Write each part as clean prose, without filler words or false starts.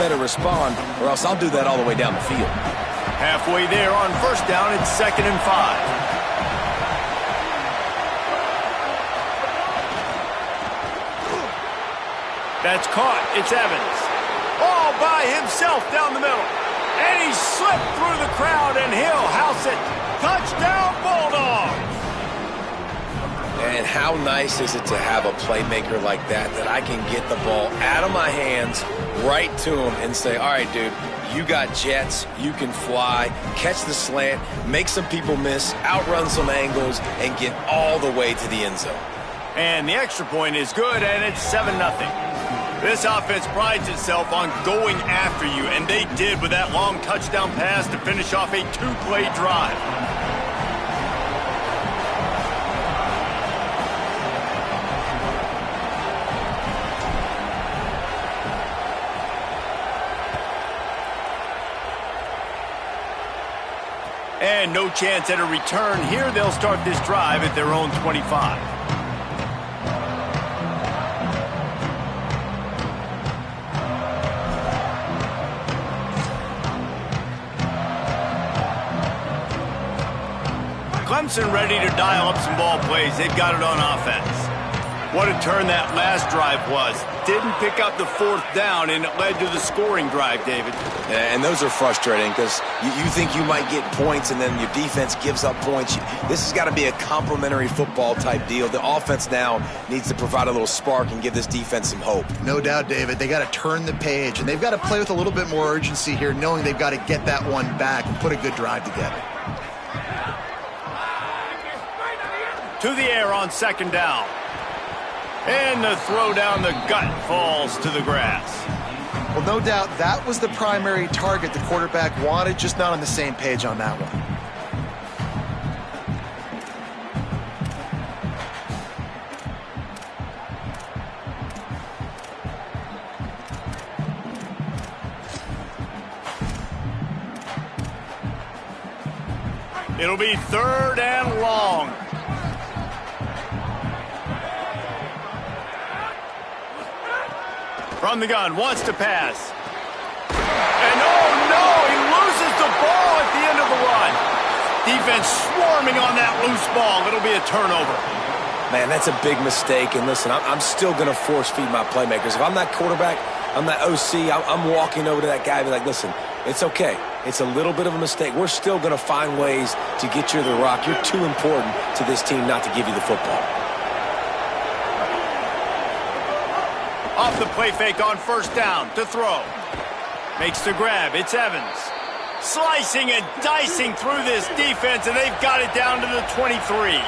better respond, or else I'll do that all the way down the field. Halfway there on first down, it's 2nd and 5. That's caught. It's Evans. All by himself down the middle. And he slipped through the crowd, and he'll house it. Touchdown, Bulldogs! And how nice is it to have a playmaker like that I can get the ball out of my hands right to him and say, all right, dude, you got jets, you can fly, catch the slant, make some people miss, outrun some angles, and get all the way to the end zone. And the extra point is good, and it's 7-0. This offense prides itself on going after you, and they did with that long touchdown pass to finish off a 2-play drive. And no chance at a return here. They'll start this drive at their own 25. Clemson ready to dial up some ball plays. They've got it on offense. What a turn that last drive was. Didn't pick up the 4th down, and it led to the scoring drive, David. Yeah, and those are frustrating because you think you might get points, and then your defense gives up points. This has got to be a complimentary football type deal. The offense now needs to provide a little spark and give this defense some hope. No doubt, David. They got to turn the page, and they've got to play with a little bit more urgency here, knowing they've got to get that one back and put a good drive together. To the air on 2nd down. And the throw down the gut falls to the grass. Well, no doubt that was the primary target the quarterback wanted, just not on the same page on that one. It'll be 3rd and long. From the gun, wants to pass. And oh no, he loses the ball at the end of the run. Defense swarming on that loose ball. It'll be a turnover. Man, that's a big mistake. And listen, I'm still going to force feed my playmakers. If I'm that quarterback, I'm that OC, I'm walking over to that guy and be like, listen, it's okay. It's a little bit of a mistake. We're still going to find ways to get you the rock. You're too important to this team not to give you the football. Off the play fake on 1st down to throw. Makes the grab. It's Evans. Slicing and dicing through this defense, and they've got it down to the 23.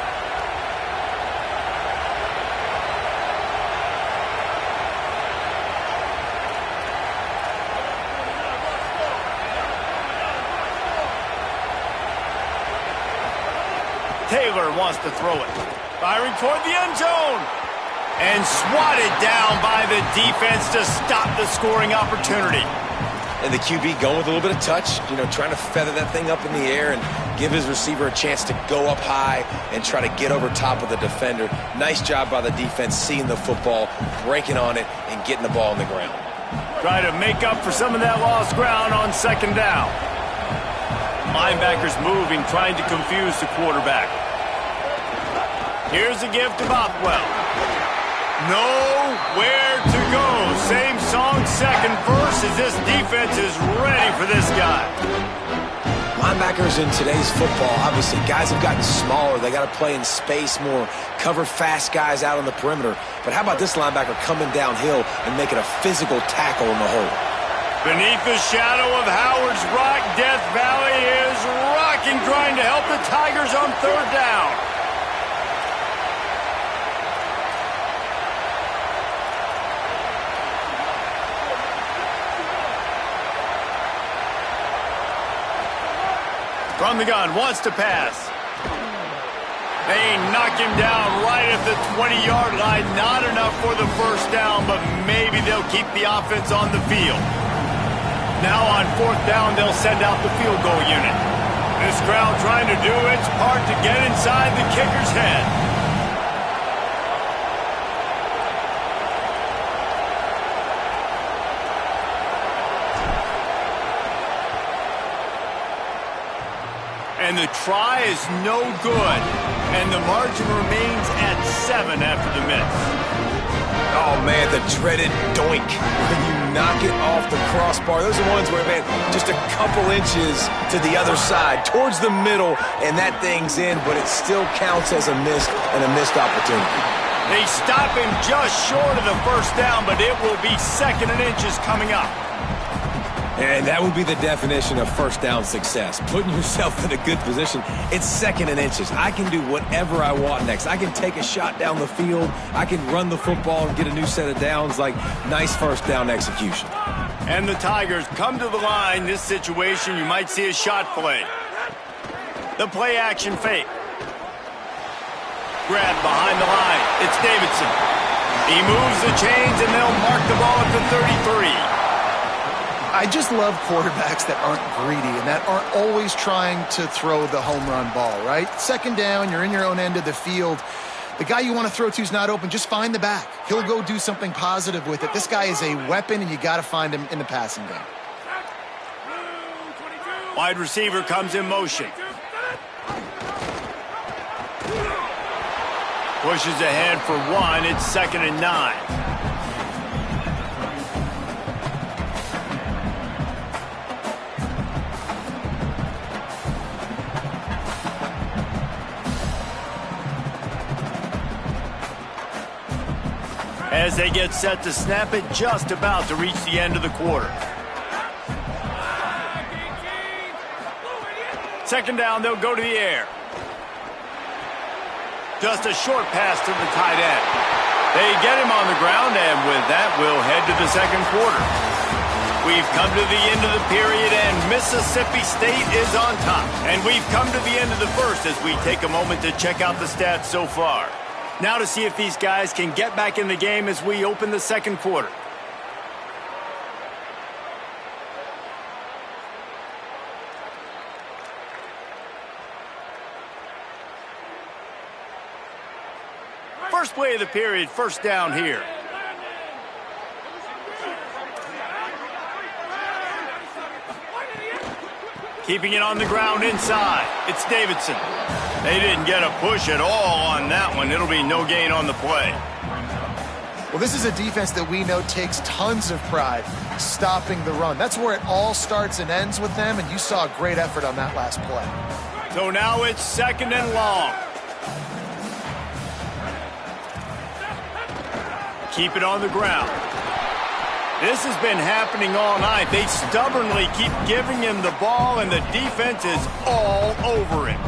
Taylor wants to throw it. Firing toward the end zone. And swatted down by the defense to stop the scoring opportunity. And the QB going with a little bit of touch, trying to feather that thing up in the air and give his receiver a chance to go up high and try to get over top of the defender. Nice job by the defense seeing the football, breaking on it, and getting the ball on the ground. Try to make up for some of that lost ground on 2nd down. Linebackers moving, trying to confuse the quarterback. Here's a give to Bothwell. Nowhere to go. Same song, 2nd verse, as this defense is ready for this guy. Linebackers in today's football, obviously, guys have gotten smaller. They got to play in space more, cover fast guys out on the perimeter. But how about this linebacker coming downhill and making a physical tackle in the hole? Beneath the shadow of Howard's Rock, Death Valley is rocking, trying to help the Tigers on 3rd down. From the gun, wants to pass. They knock him down right at the 20-yard line. Not enough for the 1st down, but maybe they'll keep the offense on the field. Now on 4th down, they'll send out the field goal unit. This crowd trying to do its part to get inside the kicker's head. And the try is no good. And the margin remains at 7 after the miss. Oh, man, the dreaded doink. When you knock it off the crossbar, those are ones where, man, just a couple inches to the other side, towards the middle, and that thing's in, but it still counts as a missed opportunity. They stop him just short of the first down, but it will be 2nd and inches coming up. And that would be the definition of first down success. Putting yourself in a good position. It's 2nd and inches. I can do whatever I want next. I can take a shot down the field. I can run the football and get a new set of downs. Like, nice first down execution. And the Tigers come to the line. This situation, you might see a shot play. The play action fake. Grab behind the line. It's Davidson. He moves the chains, and they'll mark the ball at the 33. I just love quarterbacks that aren't greedy and that aren't always trying to throw the home run ball, right? 2nd down, you're in your own end of the field. The guy you want to throw to is not open. Just find the back. He'll go do something positive with it. This guy is a weapon, and you got to find him in the passing game. Wide receiver comes in motion. Pushes ahead for 1. It's 2nd and 9. As they get set to snap it, just about to reach the end of the quarter. 2nd down, they'll go to the air. Just a short pass to the tight end. They get him on the ground, and with that, we'll head to the 2nd quarter. We've come to the end of the period, and Mississippi State is on top. And we've come to the end of the first as we take a moment to check out the stats so far. Now to see if these guys can get back in the game as we open the 2nd quarter. First play of the period, first down here. Keeping it on the ground inside. It's Davidson. They didn't get a push at all on that one. It'll be no gain on the play. Well, this is a defense that we know takes tons of pride stopping the run. That's where it all starts and ends with them, and you saw a great effort on that last play. So now it's 2nd and long. Keep it on the ground. This has been happening all night. They stubbornly keep giving him the ball, and the defense is all over him.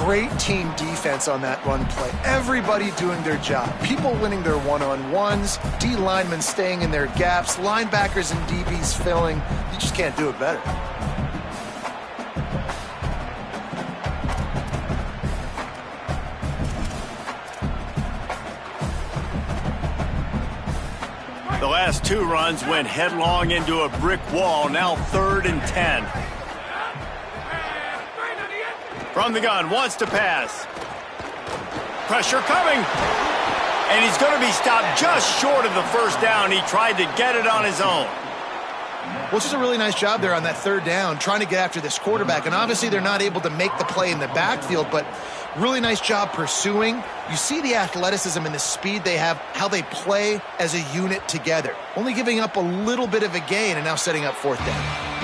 Great team defense on that run play. Everybody doing their job. People winning their one-on-ones, D linemen staying in their gaps, linebackers and DBs filling. You just can't do it better. The last 2 runs went headlong into a brick wall. Now 3rd and 10. From the gun, wants to pass. Pressure coming. And he's going to be stopped just short of the first down. He tried to get it on his own. Well, it's just a really nice job there on that 3rd down, trying to get after this quarterback. And obviously they're not able to make the play in the backfield, but really nice job pursuing. You see the athleticism and the speed they have, how they play as a unit together. Only giving up a little bit of a gain and now setting up 4th down.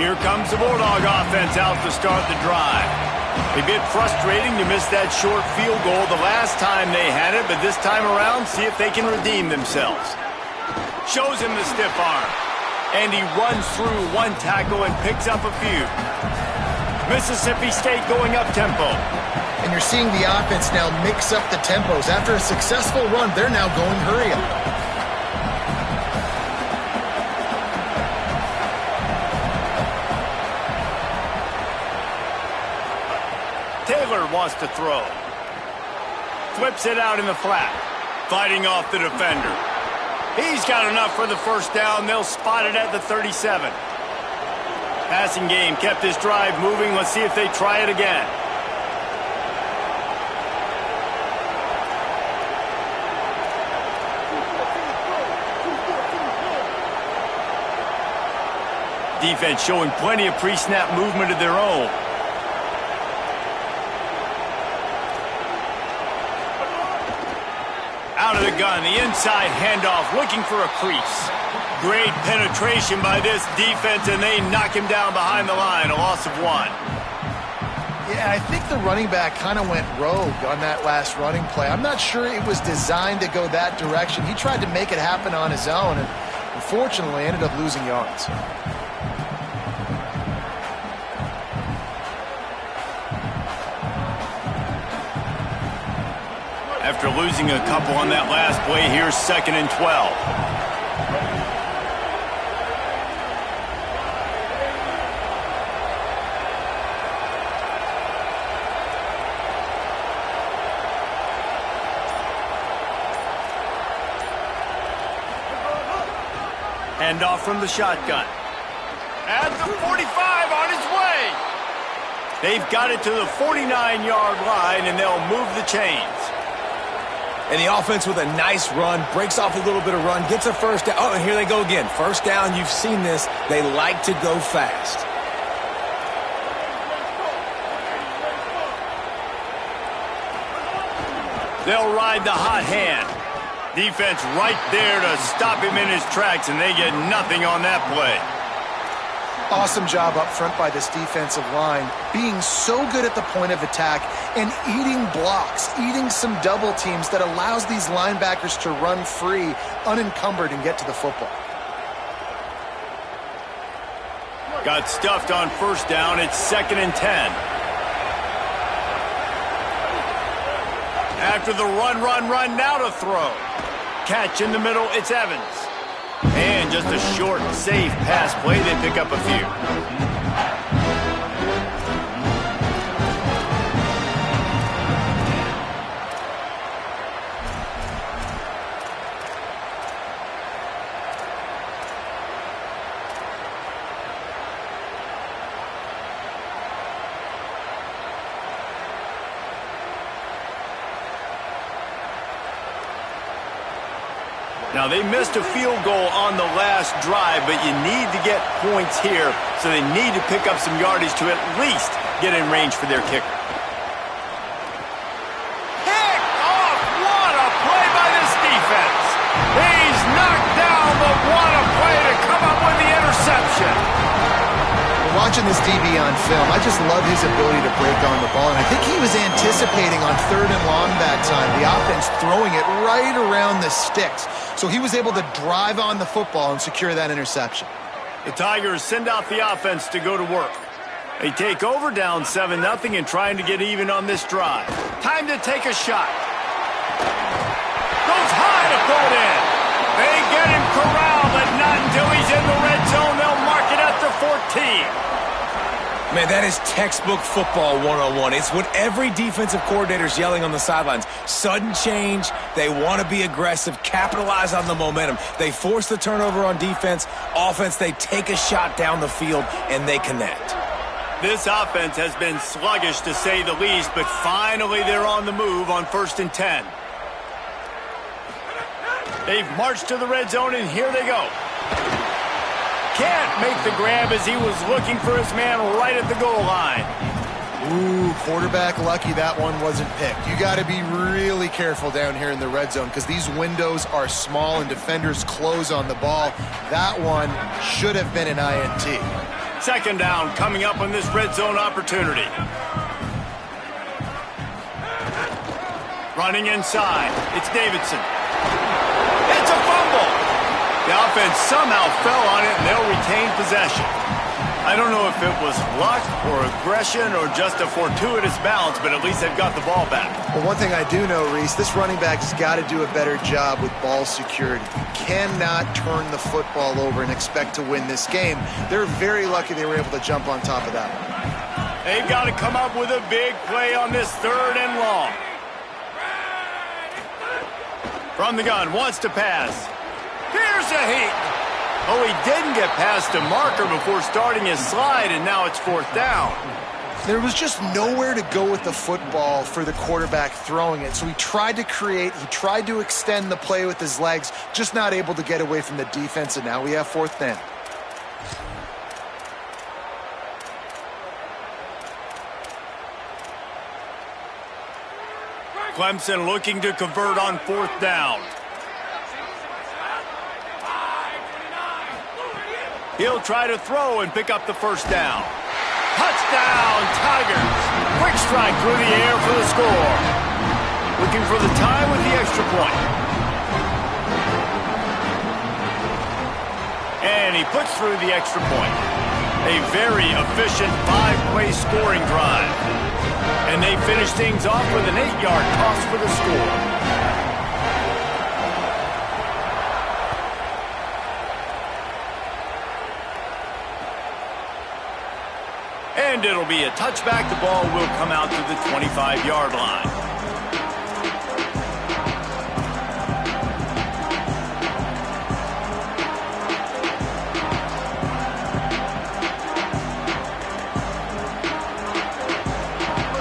Here comes the Bulldog offense out to start the drive. A bit frustrating to miss that short field goal the last time they had it, but this time around, see if they can redeem themselves. Shows him the stiff arm. And he runs through 1 tackle and picks up a few. Mississippi State going up tempo. And you're seeing the offense now mix up the tempos. After a successful run, they're now going hurry up. Taylor wants to throw. Flips it out in the flat. Fighting off the defender. He's got enough for the first down. They'll spot it at the 37. Passing game kept this drive moving. Let's see if they try it again. Defense showing plenty of pre-snap movement of their own. Out of the gun, the inside handoff, looking for a crease. Great penetration by this defense, and they knock him down behind the line, a loss of 1. Yeah, I think the running back kind of went rogue on that last running play. I'm not sure it was designed to go that direction. He tried to make it happen on his own, and unfortunately ended up losing yards. After losing a couple on that last play, here's 2nd and 12. Handoff from the shotgun. At the 45, on his way. They've got it to the 49-yard line, and they'll move the chains. And the offense with a nice run, breaks off a little bit of run, gets a first down. Oh, and here they go again. First down, you've seen this. They like to go fast. They'll ride the hot hand. Defense right there to stop him in his tracks, and they get nothing on that play. Awesome job up front by this defensive line, being so good at the point of attack and eating blocks, eating some double teams that allows these linebackers to run free, unencumbered, and get to the football. Got stuffed on first down. It's 2nd and 10. After the run, now to throw. Catch in the middle, it's Evans. And just a short, safe pass play. They pick up a few. Now, they missed a field goal on the last drive, but you need to get points here, so they need to pick up some yardage to at least get in range for their kicker. Pick off! What a play by this defense! He's knocked down, but what a play to come up with the interception! Watching this DB on film, I just love his ability to break on the ball, and I think he was anticipating on 3rd and long that time, the offense throwing it right around the sticks. So he was able to drive on the football and secure that interception. The Tigers send out the offense to go to work. They take over down 7-0 and trying to get even on this drive. Time to take a shot. Goes high to pull it in. They get him corralled, but not until he's in the red zone. They'll mark it at the 14. Man, that is textbook football 101. It's what every defensive coordinator's yelling on the sidelines. Sudden change. They want to be aggressive, capitalize on the momentum. They force the turnover on defense. Offense, they take a shot down the field, and they connect. This offense has been sluggish, to say the least, but finally they're on the move on 1st and 10. They've marched to the red zone, and here they go. Can't make the grab as he was looking for his man right at the goal line. Ooh, quarterback lucky that one wasn't picked. You got to be really careful down here in the red zone because these windows are small and defenders close on the ball. That one should have been an INT. 2nd down coming up on this red zone opportunity. Running inside, it's Davidson. It's a fumble. The offense somehow fell on it, and they'll retain possession. I don't know if it was luck or aggression or just a fortuitous bounce, but at least they've got the ball back. Well, one thing I do know, Reese, this running back's got to do a better job with ball security. You cannot turn the football over and expect to win this game. They're very lucky they were able to jump on top of that one. They've got to come up with a big play on this 3rd and long. From the gun, wants to pass. Here's a heat. Oh, he didn't get past the marker before starting his slide, and now it's 4th down. There was just nowhere to go with the football for the quarterback throwing it. So he tried to create, he tried to extend the play with his legs, just not able to get away from the defense, and now we have 4th down. Clemson looking to convert on 4th down. He'll try to throw and pick up the 1st down. Touchdown, Tigers. Quick strike through the air for the score. Looking for the tie with the extra point. And he puts through the extra point. A very efficient 5-play scoring drive. And they finish things off with an 8-yard toss for the score. And it'll be a touchback. The ball will come out to the 25-yard line.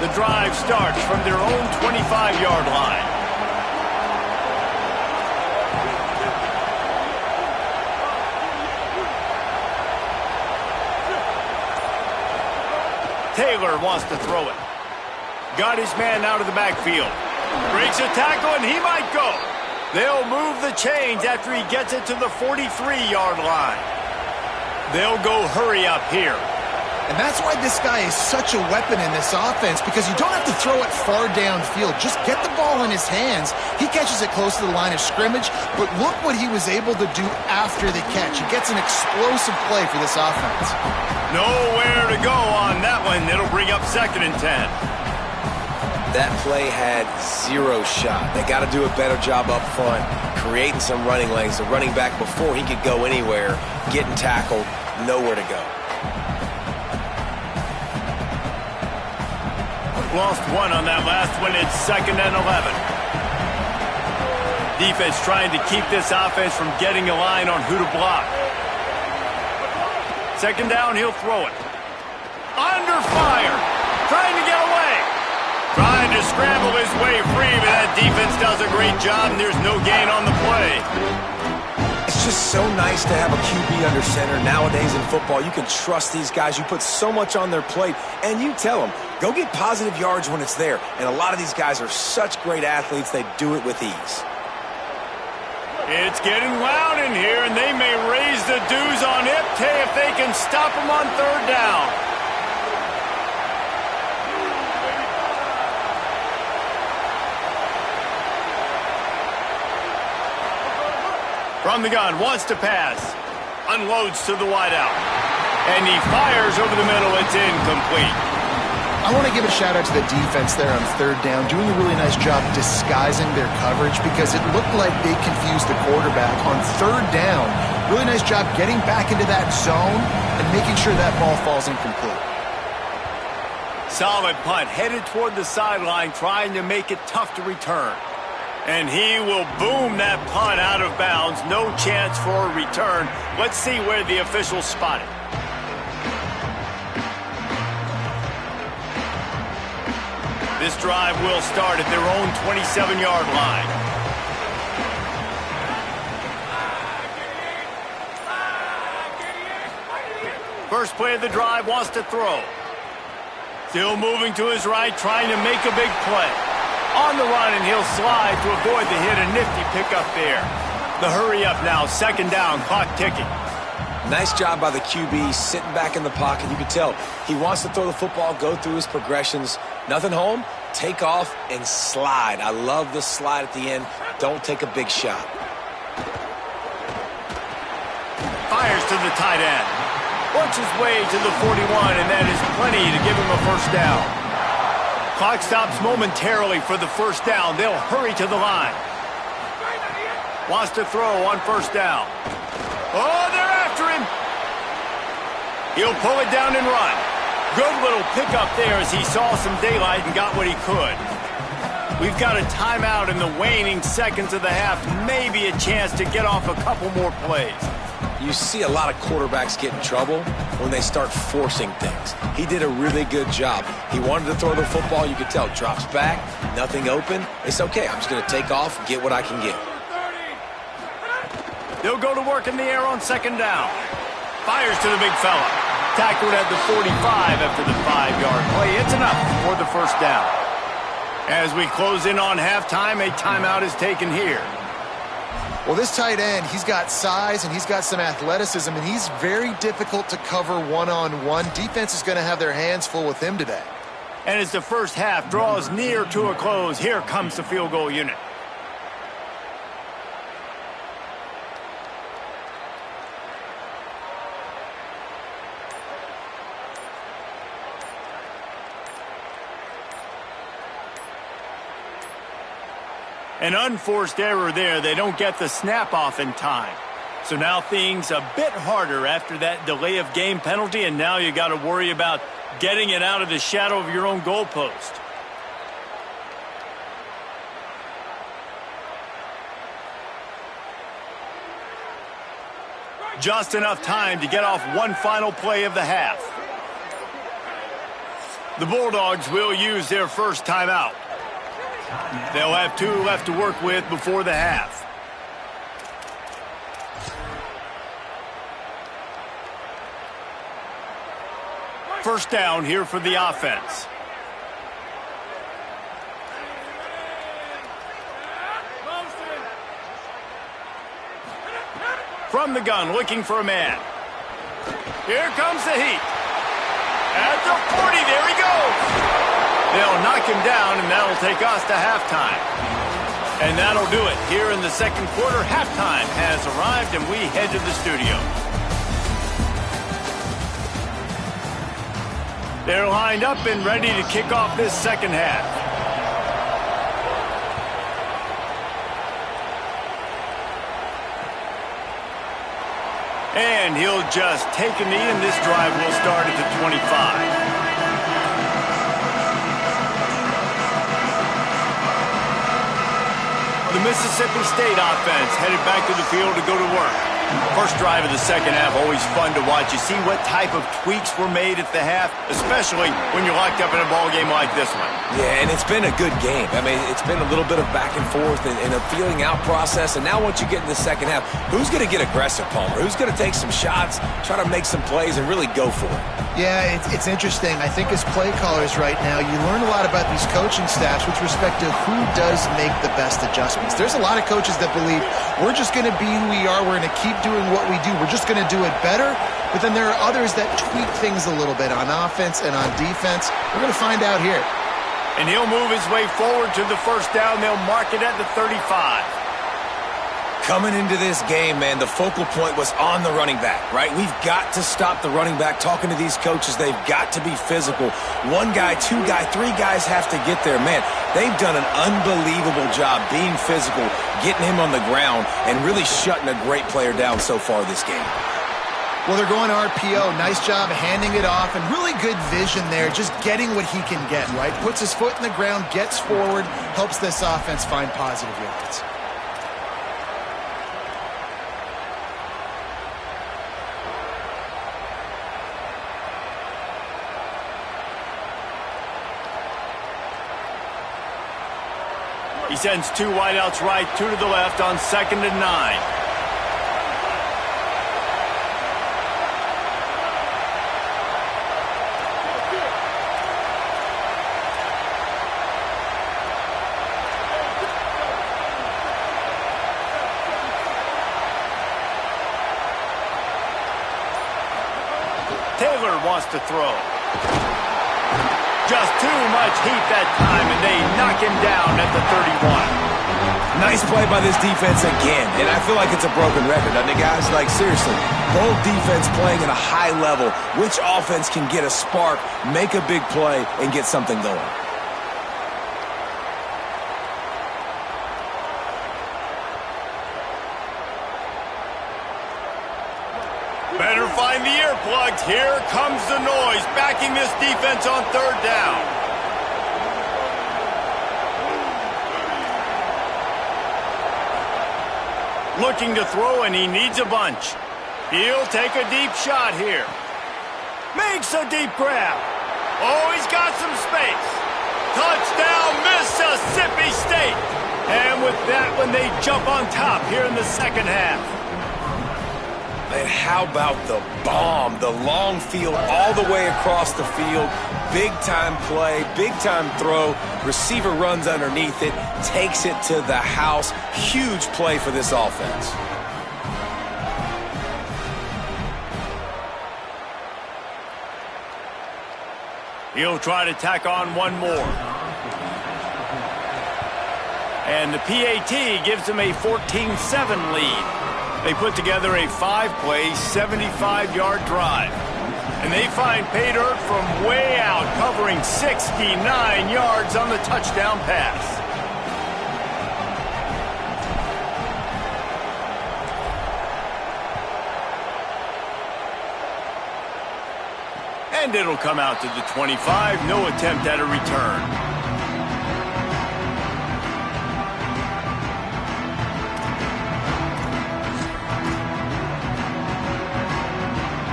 The drive starts from their own 25-yard line. Taylor wants to throw it. Got his man out of the backfield. Breaks a tackle, and he might go. They'll move the chains after he gets it to the 43-yard line. They'll go hurry up here. And that's why this guy is such a weapon in this offense, because you don't have to throw it far downfield. Just get the ball in his hands. He catches it close to the line of scrimmage, but look what he was able to do after the catch. He gets an explosive play for this offense. Nowhere to go on that one. It'll bring up 2nd and 10. That play had 0 shot. They got to do a better job up front, creating some running lanes. The running back, before he could go anywhere, getting tackled, nowhere to go. Lost one on that last one. It's 2nd and 11. Defense trying to keep this offense from getting a line on who to block. 2nd down, he'll throw it. Under fire. Trying to get away. Trying to scramble his way free, but that defense does a great job, and there's no gain on the play. It's just so nice to have a QB under center. Nowadays in football, you can trust these guys. You put so much on their plate, and you tell them, go get positive yards when it's there. And a lot of these guys are such great athletes, they do it with ease. It's getting loud in here, and they may raise the dues on Ipte if they can stop him on 3rd down. From the gun, wants to pass. Unloads to the wideout. And he fires over the middle. It's incomplete. I want to give a shout-out to the defense there on 3rd down, doing a really nice job disguising their coverage, because it looked like they confused the quarterback on 3rd down. Really nice job getting back into that zone and making sure that ball falls incomplete. Solid punt, headed toward the sideline, trying to make it tough to return. And he will boom that punt out of bounds. No chance for a return. Let's see where the officials spot it. This drive will start at their own 27-yard line. First play of the drive, wants to throw. Still moving to his right, trying to make a big play. On the run, and he'll slide to avoid the hit. A nifty pickup there. The hurry up now, 2nd down, clock ticking. Nice job by the QB, sitting back in the pocket. You can tell he wants to throw the football, go through his progressions. Nothing home, take off, and slide. I love the slide at the end. Don't take a big shot. Fires to the tight end. Works his way to the 41, and that is plenty to give him a 1st down. Clock stops momentarily for the 1st down. They'll hurry to the line. Wants to throw on 1st down. Oh, they're after him. He'll pull it down and run. Good little pickup there as he saw some daylight and got what he could. We've got a timeout in the waning seconds of the half. Maybe a chance to get off a couple more plays. You see a lot of quarterbacks get in trouble when they start forcing things. He did a really good job. He wanted to throw the football. You could tell. Drops back, nothing open. It's okay. I'm just going to take off and get what I can get. They'll go to work in the air on second down. Fires to the big fella. Tackled at the 45 after the 5-yard play. It's enough for the first down. As we close in on halftime, a timeout is taken here. Well, this tight end, he's got size and he's got some athleticism, and he's very difficult to cover one-on-one. Defense is going to have their hands full with him today. And as the first half draws near to a close, here comes the field goal unit. An unforced error there. They don't get the snap off in time. So now things a bit harder after that delay of game penalty, and now you got to worry about getting it out of the shadow of your own goalpost. Just enough time to get off one final play of the half. The Bulldogs will use their first timeout. They'll have 2 left to work with before the half. First down here for the offense. From the gun, looking for a man. Here comes the heat. At the 40, there he goes. They'll knock him down, and that'll take us to halftime. And that'll do it. Here in the second quarter, halftime has arrived, and we head to the studio. They're lined up and ready to kick off this second half. And he'll just take a knee, and this drive will start at the 25. The Mississippi State offense headed back to the field to go to work. First drive of the second half, always fun to watch. You see what type of tweaks were made at the half, especially when you're locked up in a ball game like this one. Yeah, and it's been a good game. I mean, it's been a little bit of back and forth and a feeling out process. And now once you get in the second half, who's going to get aggressive, Palmer? Who's going to take some shots, try to make some plays, and really go for it? Yeah, it's interesting. I think as play callers right now, you learn a lot about these coaching staffs with respect to who does make the best adjustments. There's a lot of coaches that believe we're just going to be who we are. We're going to keep doing what we do. We're just going to do it better. But then there are others that tweak things a little bit on offense and on defense. We're going to find out here. And he'll move his way forward to the first down. They'll mark it at the 35. Coming into this game, man, the focal point was on the running back, right? We've got to stop the running back. Talking to these coaches, they've got to be physical. 1 guy, 2 guy, 3 guys have to get there. Man, they've done an unbelievable job being physical, getting him on the ground, and really shutting a great player down so far this game. Well, they're going RPO. Nice job handing it off, and really good vision there, just getting what he can get, right? Puts his foot in the ground, gets forward, helps this offense find positive yards. He sends 2 wideouts right, 2 to the left on 2nd and 9. Taylor wants to throw. Just too much heat that time, and they knock him down at the 31. Nice play by this defense again, and I feel like it's a broken record, doesn't it, guys? Like, seriously, both defense playing at a high level. Which offense can get a spark, make a big play, and get something going? Better find the earplugs. Here comes the noise, backing this defense on 3rd down. Looking to throw, and he needs a bunch. He'll take a deep shot here. Makes a deep grab. Oh, he's got some space. Touchdown, Mississippi State. And with that one, they jump on top here in the second half. And how about the bomb? The long field all the way across the field. Big-time play, big-time throw. Receiver runs underneath it, takes it to the house. Huge play for this offense. He'll try to tack on one more. And the PAT gives them a 14-7 lead. They put together a 5-play, 75-yard drive. And they find pay dirt from way out, covering 69 yards on the touchdown pass. And it'll come out to the 25. No attempt at a return.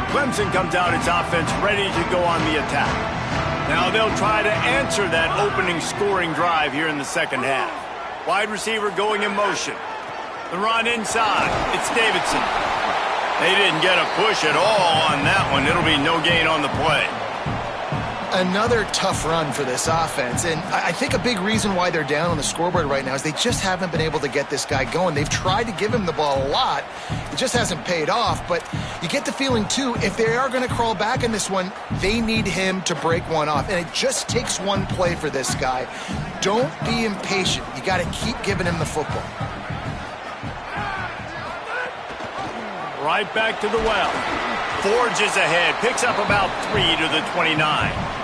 Clemson comes out its offense ready to go on the attack. Now they'll try to answer that opening scoring drive here in the second half. Wide receiver going in motion. The run inside. It's Davidson. They didn't get a push at all on that one. It'll be no gain on the play. Another tough run for this offense, and I think a big reason why they're down on the scoreboard right now is they just haven't been able to get this guy going. They've tried to give him the ball a lot. It just hasn't paid off, but you get the feeling, too, if they are going to crawl back in this one, they need him to break one off, and it just takes one play for this guy. Don't be impatient. You got to keep giving him the football. Right back to the well. Forges ahead, picks up about 3 to the 29.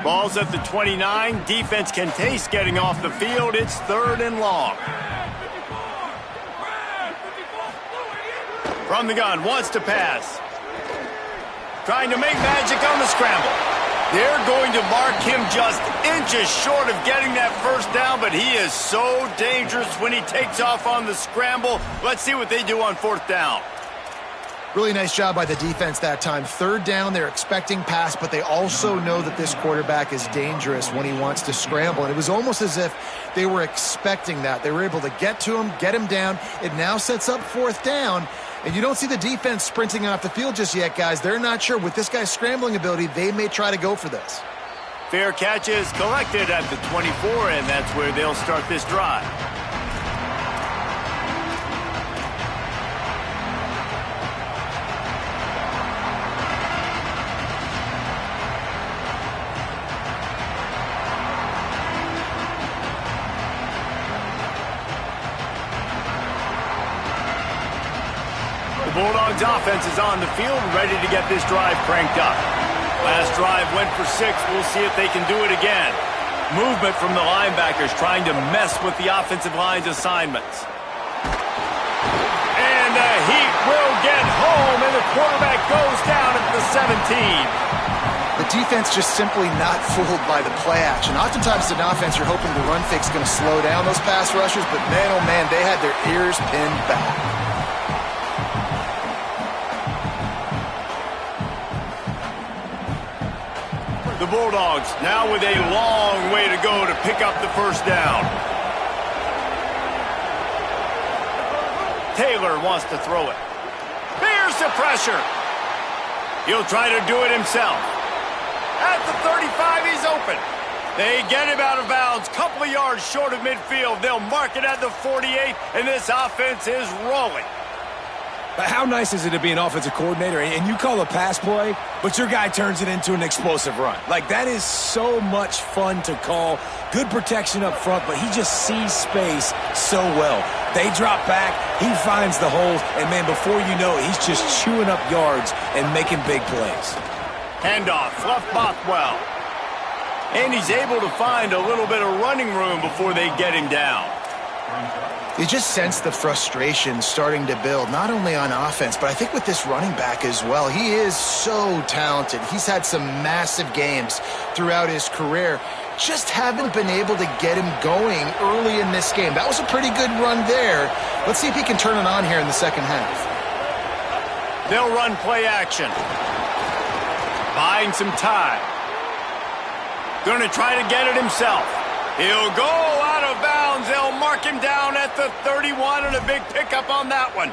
Ball's at the 29. Defense can taste getting off the field. It's 3rd and long. From the gun, wants to pass. Trying to make magic on the scramble. They're going to mark him just inches short of getting that first down, but he is so dangerous when he takes off on the scramble. Let's see what they do on 4th down. Really nice job by the defense that time. 3rd down, they're expecting pass, but they also know that this quarterback is dangerous when he wants to scramble. And it was almost as if they were expecting that. They were able to get to him, get him down. It now sets up 4th down. And you don't see the defense sprinting off the field just yet, guys. They're not sure. With this guy's scrambling ability, they may try to go for this. Fair catch is collected at the 24, and that's where they'll start this drive. Bulldogs offense is on the field, ready to get this drive cranked up. Last drive went for 6. We'll see if they can do it again. Movement from the linebackers trying to mess with the offensive line's assignments. And the Heat will get home, and the quarterback goes down at the 17. The defense just simply not fooled by the play action. Oftentimes in offense, you're hoping the run fake's going to slow down those pass rushers, but man, oh man, they had their ears pinned back. The Bulldogs now with a long way to go to pick up the first down. Taylor wants to throw it. Here's the pressure. He'll try to do it himself. At the 35, he's open. They get him out of bounds, couple of yards short of midfield. They'll mark it at the 48, and this offense is rolling. But how nice is it to be an offensive coordinator and you call a pass play, but your guy turns it into an explosive run? Like, that is so much fun to call. Good protection up front, but he just sees space so well. They drop back, he finds the holes, and, man, before you know it, he's just chewing up yards and making big plays. Handoff, left Bothwell. And he's able to find a little bit of running room before they get him down. You just sense the frustration starting to build, not only on offense, but I think with this running back as well. He is so talented. He's had some massive games throughout his career. Just haven't been able to get him going early in this game. That was a pretty good run there. Let's see if he can turn it on here in the second half. They'll run play action. Buying some time. Going to try to get it himself. He'll go out of bounds. They'll mark him down at the 31 and a big pickup on that one.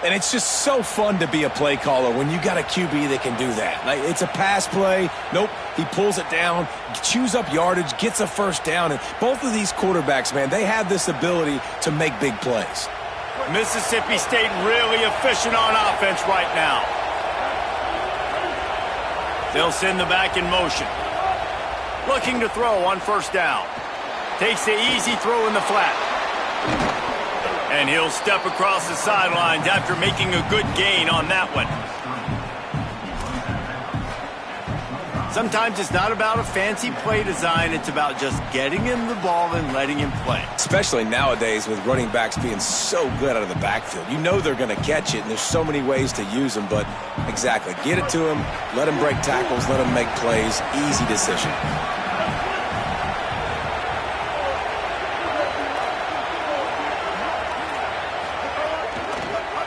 And it's just so fun to be a play caller when you got a QB that can do that. Like, it's a pass play. Nope, he pulls it down, chews up yardage, gets a first down. And both of these quarterbacks, man, they have this ability to make big plays. Mississippi State really efficient on offense right now. They'll send the back in motion. Looking to throw on first down. Takes the easy throw in the flat. And he'll step across the sidelines after making a good gain on that one. Sometimes it's not about a fancy play design. It's about just getting him the ball and letting him play. Especially nowadays with running backs being so good out of the backfield. You know they're going to catch it, and there's so many ways to use them. But exactly, get it to him, let him break tackles, let him make plays. Easy decision.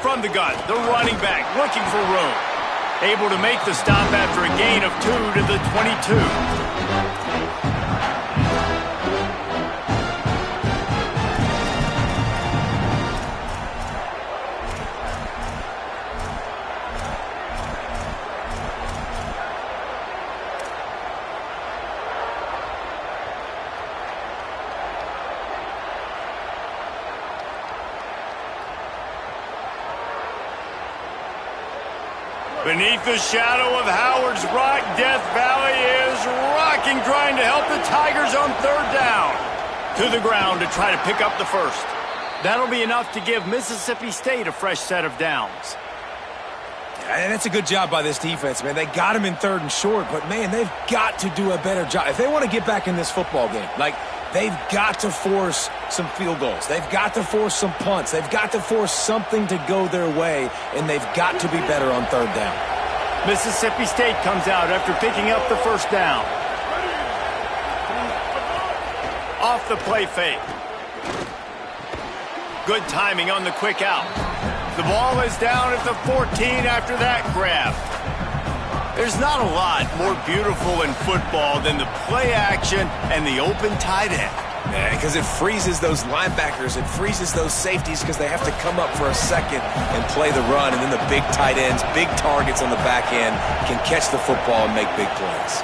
From the gun, the running back looking for room. Able to make the stop after a gain of 2 to the 22. Beneath the shadow of Howard's Rock, Death Valley is rocking, trying to help the Tigers on third down. To the ground to try to pick up the first. That'll be enough to give Mississippi State a fresh set of downs. And that's a good job by this defense, man. They got him in third and short, but, man, they've got to do a better job. If they want to get back in this football game, like, they've got to force some field goals. They've got to force some punts. They've got to force something to go their way, and they've got to be better on third down. Mississippi State comes out after picking up the first down. Off the play fake. Good timing on the quick out. The ball is down at the 14 after that grab. There's not a lot more beautiful in football than the play action and the open tight end. Yeah, because it freezes those linebackers. It freezes those safeties because they have to come up for a second and play the run. And then the big tight ends, big targets on the back end can catch the football and make big plays.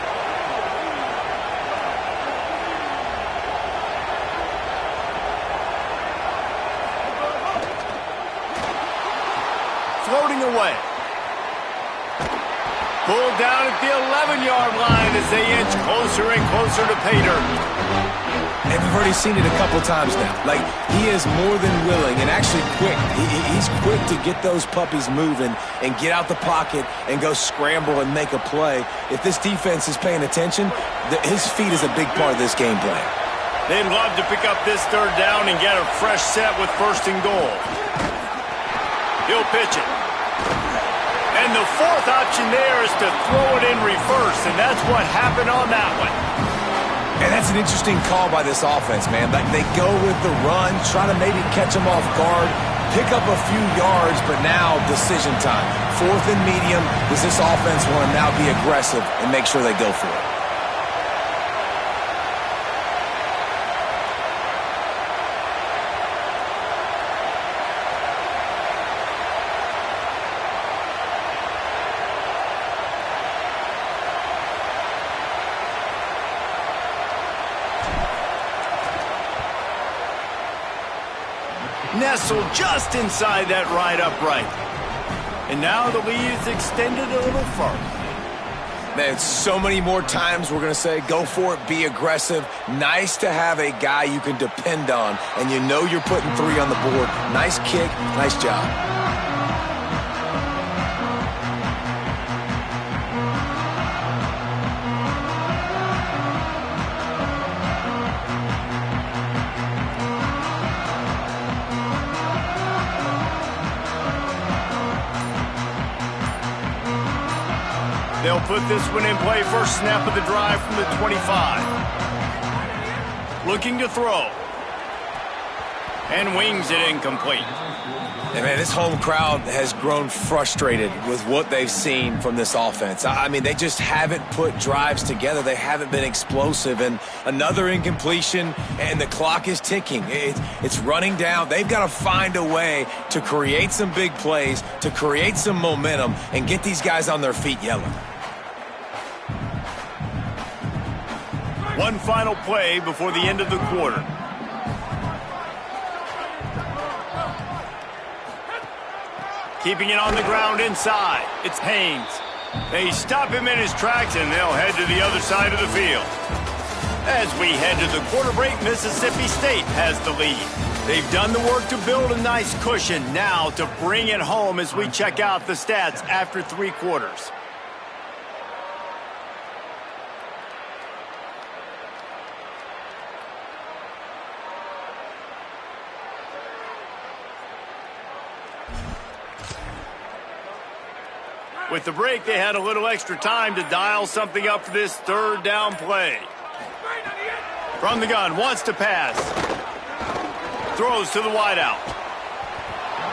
Floating away. Pulled down at the 11-yard line as they inch closer and closer to pay dirt. And we've already seen it a couple times now. Like, he is more than willing and actually quick. He's quick to get those puppies moving and get out the pocket and go scramble and make a play. If this defense is paying attention, his feet is a big part of this game plan. They'd love to pick up this third down and get a fresh set with first and goal. He'll pitch it. And the fourth option there is to throw it in reverse, and that's what happened on that one. And that's an interesting call by this offense, man. Like, they go with the run, try to maybe catch them off guard, pick up a few yards, but now decision time. Fourth and medium. Does this offense want to now be aggressive and make sure they go for it? Nestled just inside that right upright. And now the lead is extended a little further. Man, so many more times we're going to say, go for it, be aggressive. Nice to have a guy you can depend on, and you know you're putting 3 on the board. Nice kick, nice job. They'll put this one in play. First snap of the drive from the 25. Looking to throw. And wings it incomplete. And, man, this home crowd has grown frustrated with what they've seen from this offense. I mean, they just haven't put drives together. They haven't been explosive. And another incompletion, and the clock is ticking. It's running down. They've got to find a way to create some big plays, to create some momentum, and get these guys on their feet yelling. One final play before the end of the quarter. Keeping it on the ground inside. It's Haynes. They stop him in his tracks, and they'll head to the other side of the field. As we head to the quarter break, Mississippi State has the lead. They've done the work to build a nice cushion. Now to bring it home as we check out the stats after 3 quarters. With the break, they had a little extra time to dial something up for this third down play. From the gun, wants to pass. Throws to the wideout.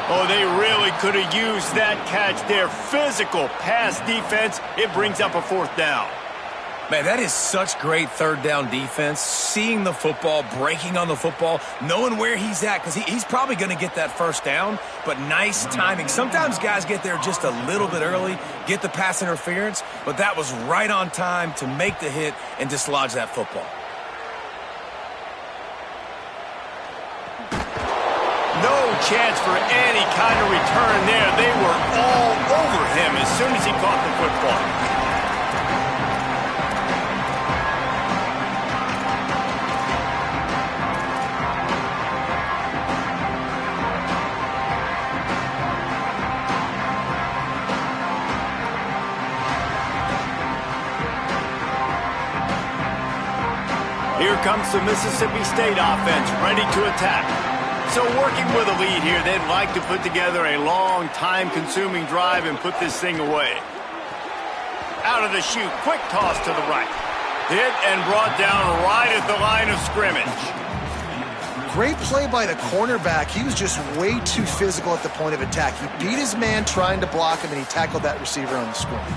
Oh, they really could have used that catch there. Physical pass defense. It brings up a 4th down. Man, that is such great third down defense. Seeing the football, breaking on the football, knowing where he's at, because he's probably going to get that first down, but nice timing. Sometimes guys get there just a little bit early, get the pass interference, but that was right on time to make the hit and dislodge that football. No chance for any kind of return there. They were all over him as soon as he caught the football. Here comes the Mississippi State offense, ready to attack. So working with a lead here, they'd like to put together a long, time-consuming drive and put this thing away. Out of the chute, quick toss to the right. Hit and brought down right at the line of scrimmage. Great play by the cornerback. He was just way too physical at the point of attack. He beat his man trying to block him, and he tackled that receiver on the screen.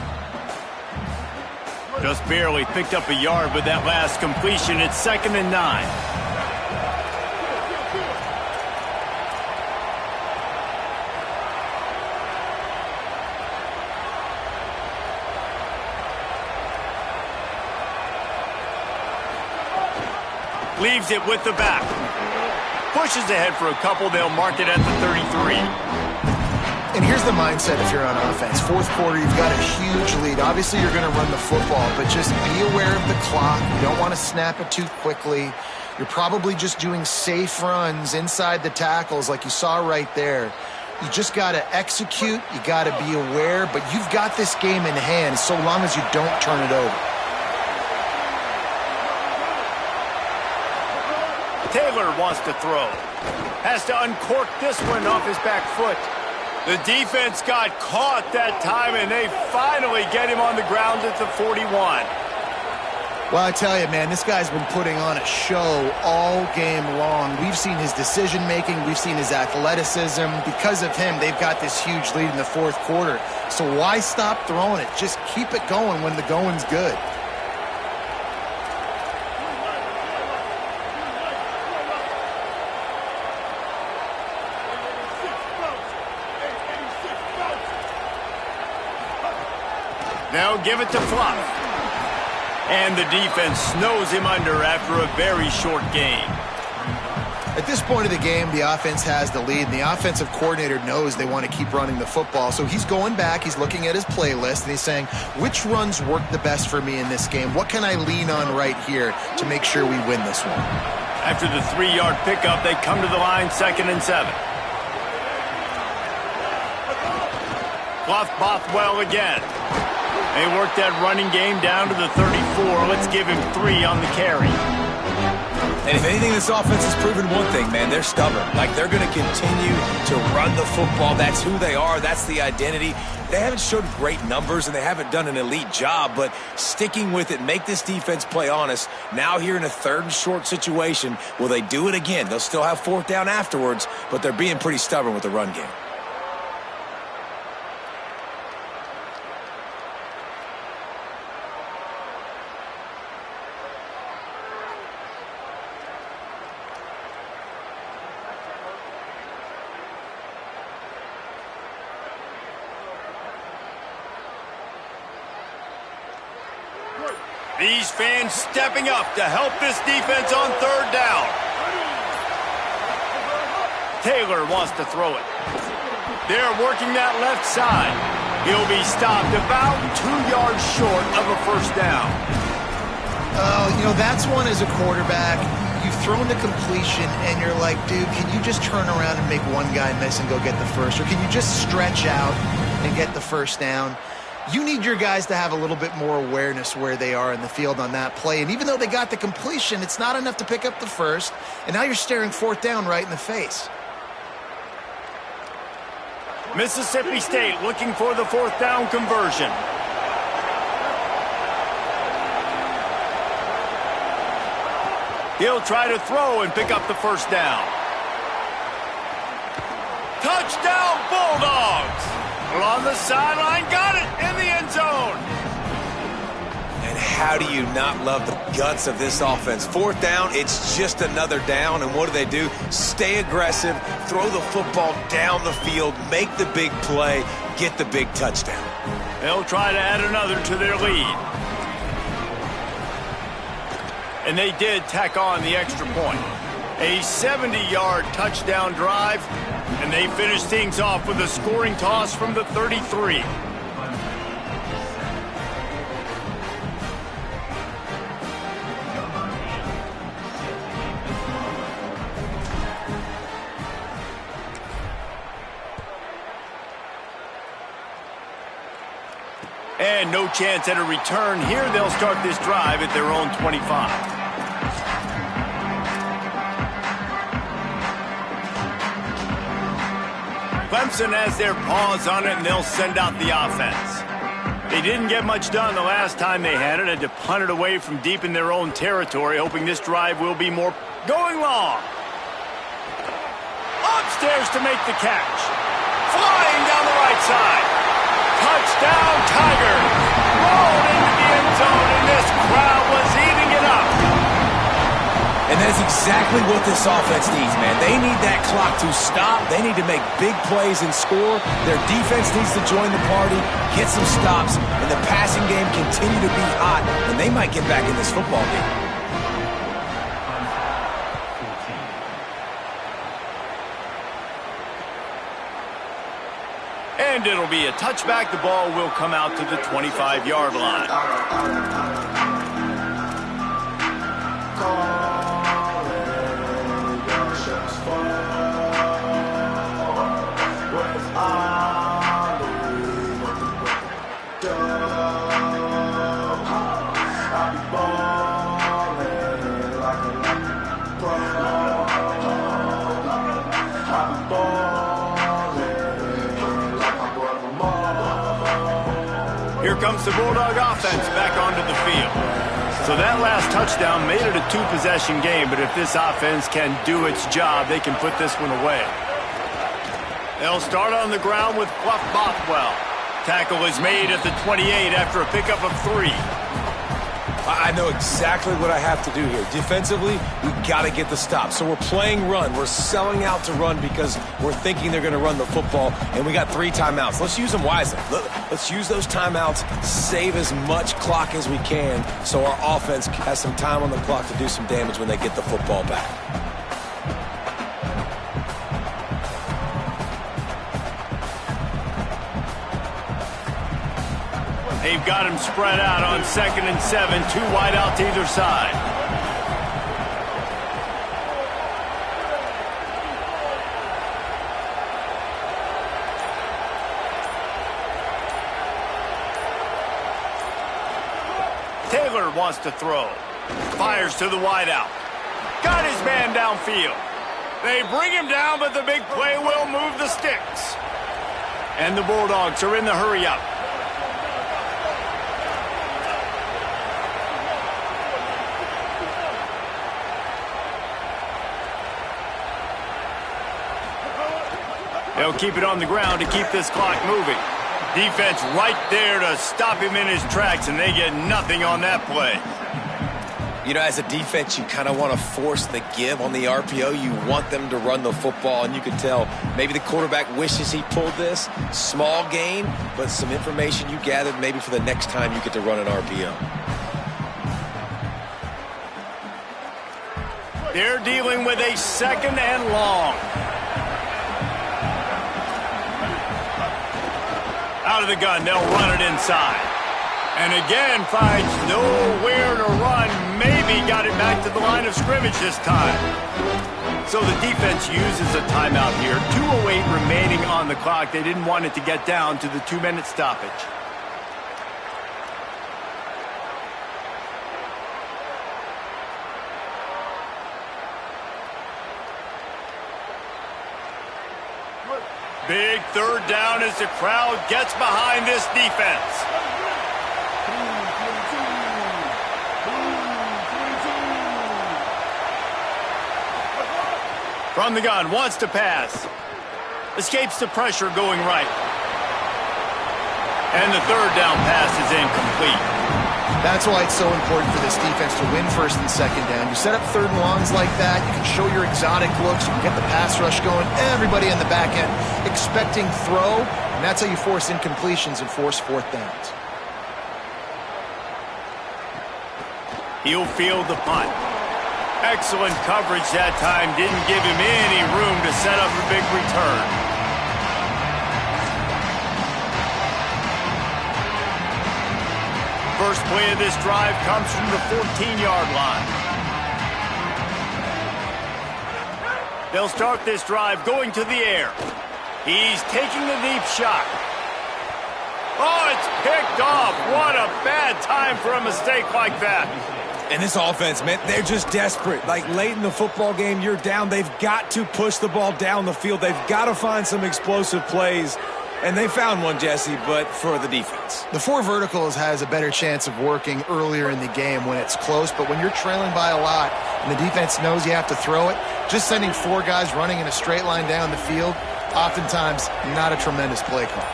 Just barely picked up a yard with that last completion. It's 2nd and 9. Leaves it with the back. Pushes ahead for a couple. They'll mark it at the 33. And here's the mindset if you're on offense. 4th quarter, you've got a huge lead. Obviously, you're going to run the football, but just be aware of the clock. You don't want to snap it too quickly. You're probably just doing safe runs inside the tackles like you saw right there. You just got to execute. You got to be aware, but you've got this game in hand so long as you don't turn it over. Taylor wants to throw. Has to uncork this one off his back foot. The defense got caught that time, and they finally get him on the ground at the 41. Well, I tell you, man, this guy's been putting on a show all game long. We've seen his decision-making. We've seen his athleticism. Because of him, they've got this huge lead in the 4th quarter. So why stop throwing it? Just keep it going when the going's good. Now give it to Fluff. And the defense snows him under after a very short game. At this point of the game, the offense has the lead, and the offensive coordinator knows they want to keep running the football. So he's going back, he's looking at his playlist, and he's saying, which runs work the best for me in this game? What can I lean on right here to make sure we win this one? After the 3-yard pickup, they come to the line, 2nd and 7. Clough Bothwell again. They work that running game down to the 34. Let's give him 3 on the carry. And if anything, this offense has proven one thing, man. They're stubborn. Like, they're going to continue to run the football. That's who they are. That's the identity. They haven't showed great numbers, and they haven't done an elite job, but sticking with it, make this defense play honest. Now here in a 3rd and short situation, will they do it again? They'll still have 4th down afterwards, but they're being pretty stubborn with the run game. These fans stepping up to help this defense on 3rd down. Taylor wants to throw it. They're working that left side. He'll be stopped about 2 yards short of a 1st down. That's one as a quarterback. You've thrown the completion, and you're like, dude, can you just turn around and make one guy miss and go get the first? Or can you just stretch out and get the 1st down? You need your guys to have a little bit more awareness where they are in the field on that play. And even though they got the completion, it's not enough to pick up the 1st. And now you're staring 4th down right in the face. Mississippi State looking for the 4th down conversion. He'll try to throw and pick up the 1st down. Touchdown, Bulldogs! On the sideline, got it in the end zone. And how do you not love the guts of this offense? 4th down, it's just another down, and what do? Stay aggressive, throw the football down the field, make the big play, get the big touchdown. They'll try to add another to their lead. And they did tack on the extra point. A 70-yard touchdown drive, and they finish things off with a scoring toss from the 33. And no chance at a return here. They'll start this drive at their own 25. Clemson has their paws on it, and they'll send out the offense. They didn't get much done the last time they had it. Had to punt it away from deep in their own territory, hoping this drive will be more going long. Upstairs to make the catch. Flying down the right side. Touchdown, Tigers. Rolled into the end zone, and this crowd was eating it up. And that's exactly what this offense needs, man. They need that clock to stop. They need to make big plays and score. Their defense needs to join the party, get some stops, and the passing game continue to be hot, and they might get back in this football game. And it'll be a touchback. The ball will come out to the 25-yard line. Here comes the Bulldog offense back onto the field. So that last touchdown made it a 2-possession game, but if this offense can do its job, they can put this one away. They'll start on the ground with Fluff Bothwell. Tackle is made at the 28 after a pickup of 3. I know exactly what I have to do here. Defensively, we got to get the stop. So we're playing run. We're selling out to run because we're thinking they're going to run the football, and we got 3 timeouts. Let's use them wisely. Let's use those timeouts, save as much clock as we can so our offense has some time on the clock to do some damage when they get the football back. They've got him spread out on 2nd and 7, 2 wide out to either side. Taylor wants to throw. Fires to the wide out. got his man downfield. They bring him down, but the big play will move the sticks. And the Bulldogs are in the hurry-up. They'll keep it on the ground to keep this clock moving. Defense right there to stop him in his tracks, and they get nothing on that play. You know, as a defense, you kind of want to force the give on the RPO. You want them to run the football, and you can tell maybe the quarterback wishes he pulled this. Small gain, but some information you gathered maybe for the next time you get to run an RPO. They're dealing with a 2nd and long. Out of the gun, they'll run it inside. And again, finds nowhere to run. Maybe got it back to the line of scrimmage this time. So the defense uses a timeout here. 2:08 remaining on the clock. They didn't want it to get down to the 2-minute stoppage. Big 3rd down as the crowd gets behind this defense. From the gun, wants to pass. Escapes the pressure going right. And the 3rd down pass is incomplete. That's why it's so important for this defense to win 1st and 2nd down. You set up 3rd and longs like that, you can show your exotic looks, you can get the pass rush going, everybody in the back end expecting throw, and that's how you force incompletions and force 4th downs. He'll field the punt. Excellent coverage that time. Didn't give him any room to set up a big return. First play of this drive comes from the 14-yard line. They'll start this drive going to the air. He's taking the deep shot. Oh, it's picked off. What a bad time for a mistake like that. And this offense, man, they're just desperate. Like, late in the football game, you're down. They've got to push the ball down the field. They've got to find some explosive plays. And they found one, Jesse, but for the defense. The 4 verticals has a better chance of working earlier in the game when it's close, but when you're trailing by a lot and the defense knows you have to throw it, just sending 4 guys running in a straight line down the field, oftentimes not a tremendous play call.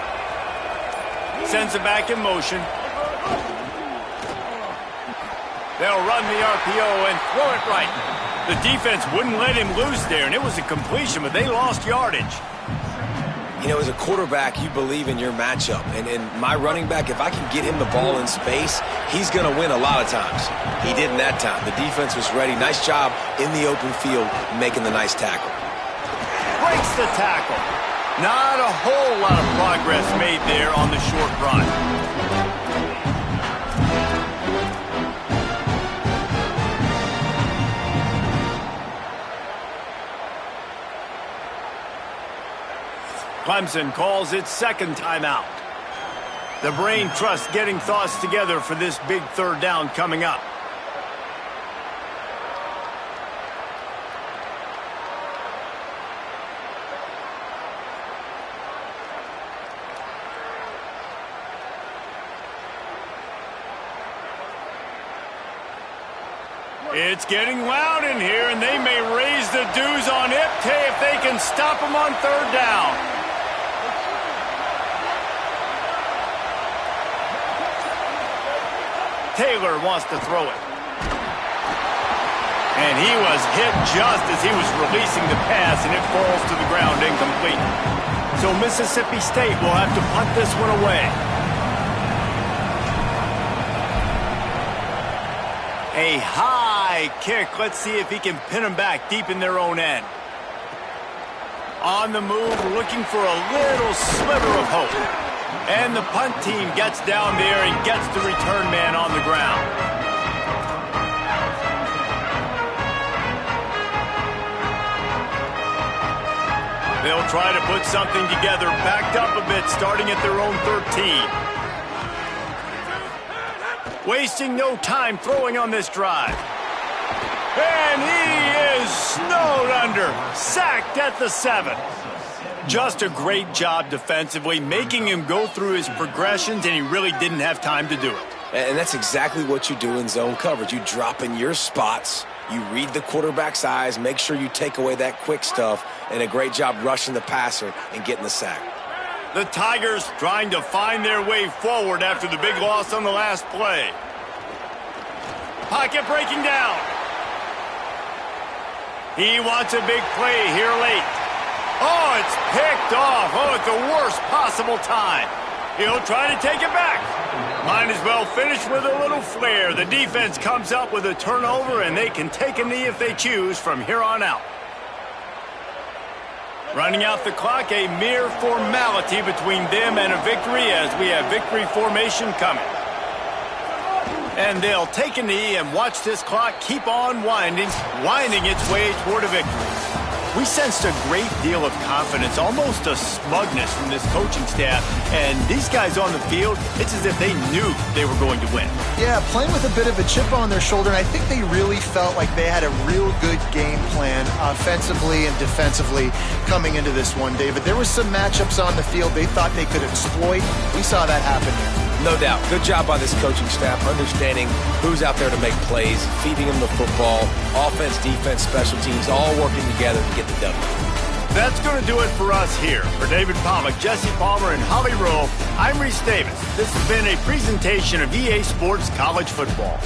Sends it back in motion. They'll run the RPO and throw it right. The defense wouldn't let him loose there, and it was a completion, but they lost yardage. You know, as a quarterback, you believe in your matchup. And my running back, if I can get him the ball in space, he's going to win a lot of times. He didn't that time. The defense was ready. Nice job in the open field making the nice tackle. Breaks the tackle. Not a whole lot of progress made there on the short run. Clemson calls its 2nd timeout. The brain trust getting thoughts together for this big 3rd down coming up. It's getting loud in here, and they may raise the dues on Iptay if they can stop him on 3rd down. Taylor wants to throw it. And he was hit just as he was releasing the pass, and it falls to the ground incomplete. So Mississippi State will have to punt this one away. A high kick. Let's see if he can pin them back deep in their own end. On the move, looking for a little sliver of hope. And the punt team gets down there and gets the return man on the ground. They'll try to put something together, backed up a bit, starting at their own 13. Wasting no time throwing on this drive. And he is snowed under, sacked at the 7. Just a great job defensively, making him go through his progressions, and he really didn't have time to do it. And that's exactly what you do in zone coverage. You drop in your spots, you read the quarterback's eyes, make sure you take away that quick stuff, and a great job rushing the passer and getting the sack. The Tigers trying to find their way forward after the big loss on the last play. Pocket breaking down. He wants a big play here late. Oh, it's picked off. Oh, at the worst possible time. He'll try to take it back. Might as well finish with a little flair. The defense comes up with a turnover, and they can take a knee if they choose from here on out. Running out the clock, a mere formality between them and a victory as we have victory formation coming. And they'll take a knee and watch this clock keep on winding its way toward a victory. We sensed a great deal of confidence, almost a smugness from this coaching staff. And these guys on the field, it's as if they knew they were going to win. Yeah, playing with a bit of a chip on their shoulder, and I think they really felt like they had a real good game plan offensively and defensively coming into this one, David. There were some matchups on the field they thought they could exploit. We saw that happen here. No doubt. Good job by this coaching staff, understanding who's out there to make plays, feeding them the football, offense, defense, special teams, all working together to get the W. That's going to do it for us here. For David Pollack, Jesse Palmer, and Holly Rowe, I'm Reese Davis. This has been a presentation of EA Sports College Football.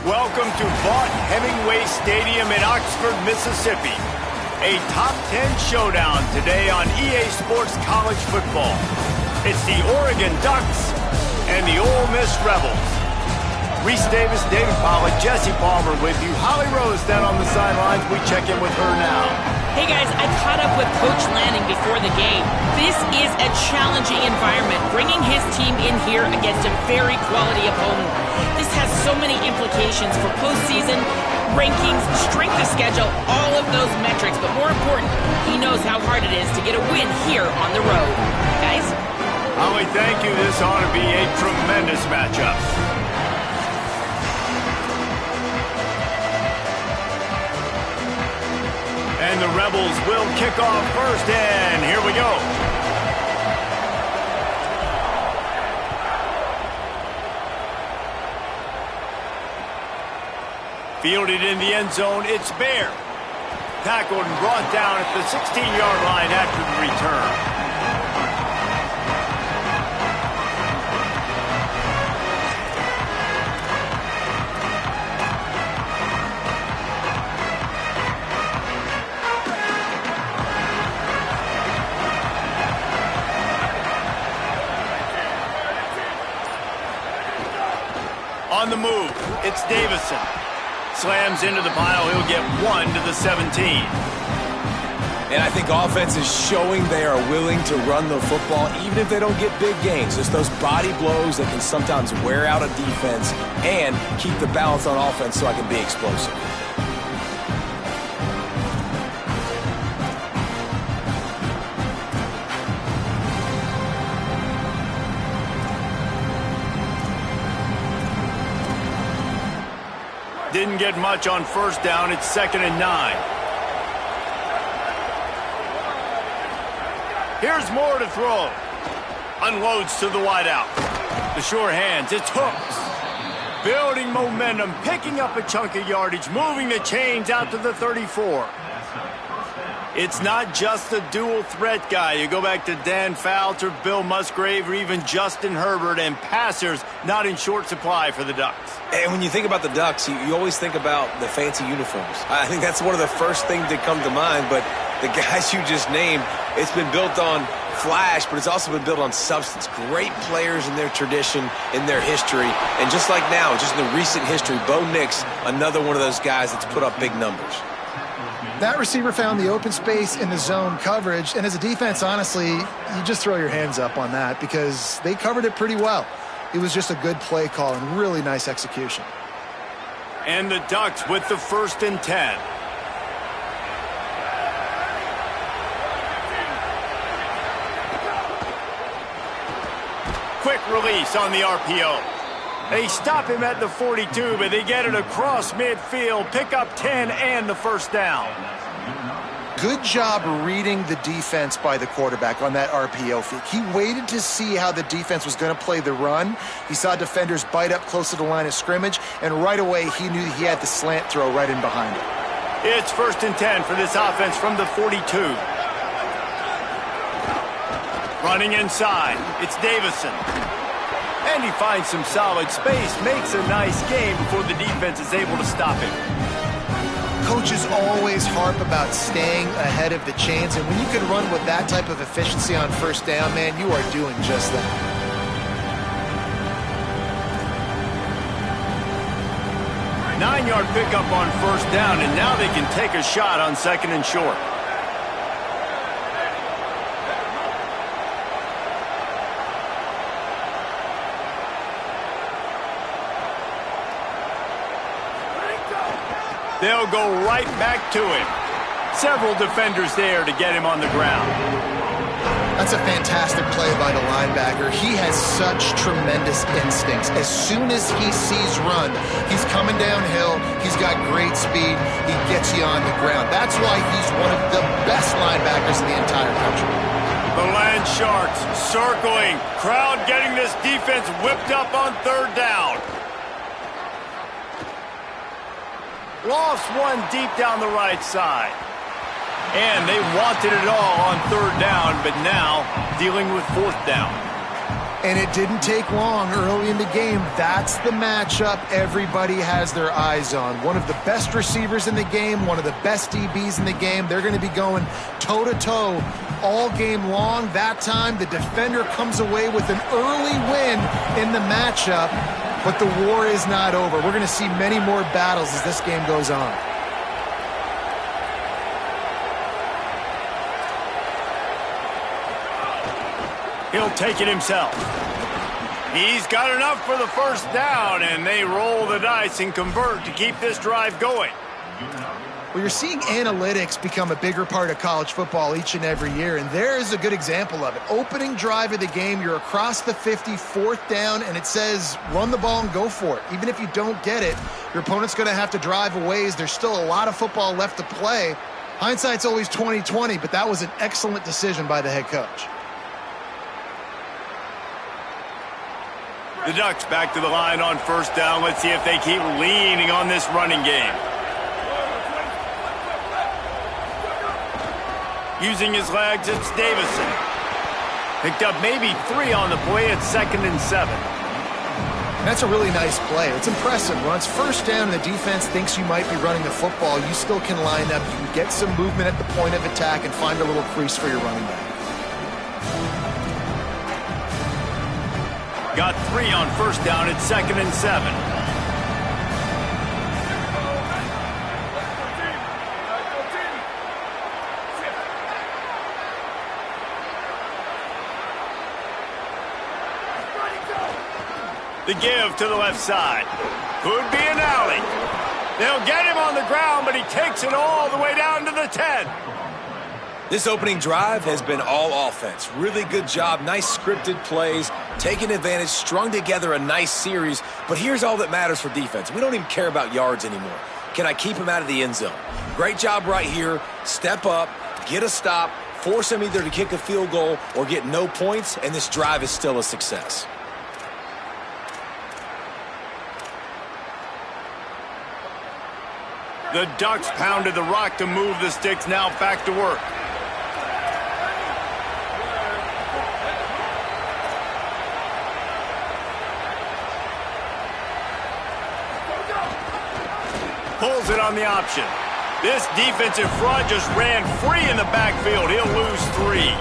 Welcome to Vaught Hemingway Stadium in Oxford, Mississippi. A top 10 showdown today on EA Sports College Football. It's the Oregon Ducks and the Ole Miss Rebels. Reese Davis, David Pollack, Jesse Palmer with you. Holly Rose down on the sidelines. We check in with her now. Hey guys, I caught up with Coach Lanning before the game. This is a challenging environment, bringing his team in here against a very quality opponent. This has so many implications for postseason, rankings, strength of schedule, all of those metrics. But more important, he knows how hard it is to get a win here on the road. Guys? Holly, thank you. This ought to be a tremendous matchup. And the Rebels will kick off first, and here we go. Fielded in the end zone, it's Bear. Tackled and brought down at the 16-yard line after the return. On the move, it's Davison. Slams into the pile. He'll get 1 to the 17. And I think offense is showing they are willing to run the football, even if they don't get big gains. Just those body blows that can sometimes wear out a defense and keep the balance on offense so I can be explosive. Didn't get much on first down. It's 2nd and 9. Here's Moore to throw. Unloads to the wideout. The sure hands. It's Hooks. Building momentum. Picking up a chunk of yardage. Moving the chains out to the 34. It's not just a dual threat guy. You go back to Dan Fouts or Bill Musgrave or even Justin Herbert, and passers not in short supply for the Ducks. And when you think about the Ducks, you always think about the fancy uniforms. I think that's one of the first things that come to mind, but the guys you just named, it's been built on flash, but it's also been built on substance. Great players in their tradition, in their history, and just like now, just in the recent history, Bo Nix, another one of those guys that's put up big numbers. That receiver found the open space in the zone coverage, and as a defense, honestly, you just throw your hands up on that because they covered it pretty well. It was just a good play call and really nice execution. And the Ducks with the 1st and 10. Quick release on the RPO. They stop him at the 42, but they get it across midfield, pick up 10 and the 1st down. Good job reading the defense by the quarterback on that RPO fake. He waited to see how the defense was going to play the run. He saw defenders bite up close to the line of scrimmage, and right away he knew he had the slant throw right in behind it. It's 1st and 10 for this offense from the 42. Running inside, it's Davison. And he finds some solid space, makes a nice game before the defense is able to stop him. Coaches always harp about staying ahead of the chains, and when you can run with that type of efficiency on 1st down, man, you are doing just that. Nine-yard pickup on 1st down, and now they can take a shot on 2nd and short. They'll go right back to him. Several defenders there to get him on the ground. That's a fantastic play by the linebacker. He has such tremendous instincts. As soon as he sees run, he's coming downhill. He's got great speed. He gets you on the ground. That's why he's one of the best linebackers in the entire country. The Land Sharks circling. Crowd getting this defense whipped up on 3rd down. Lost one deep down the right side. And they wanted it all on 3rd down, but now dealing with 4th down. And it didn't take long early in the game. That's the matchup everybody has their eyes on. One of the best receivers in the game, one of the best DBs in the game. They're going to be going toe-to-toe all game long. That time, the defender comes away with an early win in the matchup, but the war is not over. We're going to see many more battles as this game goes on. He'll take it himself. He's got enough for the first down, and they roll the dice and convert to keep this drive going. Well, you're seeing analytics become a bigger part of college football each and every year, and there is a good example of it. Opening drive of the game, you're across the 50, fourth down, and it says run the ball and go for it. Even if you don't get it, your opponent's going to have to drive a ways. There's still a lot of football left to play. Hindsight's always 20/20, but that was an excellent decision by the head coach. The Ducks back to the line on first down. Let's see if they keep leaning on this running game. Using his legs, it's Davison. Picked up maybe 3 on the play at 2nd and 7. That's a really nice play. It's impressive. When it's first down and the defense thinks you might be running the football, you still can line up. You can get some movement at the point of attack and find a little crease for your running back. Got 3 on first down at 2nd and 7. The give to the left side. Could be an alley. They'll get him on the ground, but he takes it all the way down to the 10. This opening drive has been all offense. Really good job, nice scripted plays, taking advantage, strung together a nice series. But here's all that matters for defense. We don't even care about yards anymore. Can I keep him out of the end zone? Great job right here. Step up, get a stop, force him either to kick a field goal or get no points, and this drive is still a success. The Ducks pounded the rock to move the sticks, now back to work. Pulls it on the option. This defensive front just ran free in the backfield. He'll lose 3.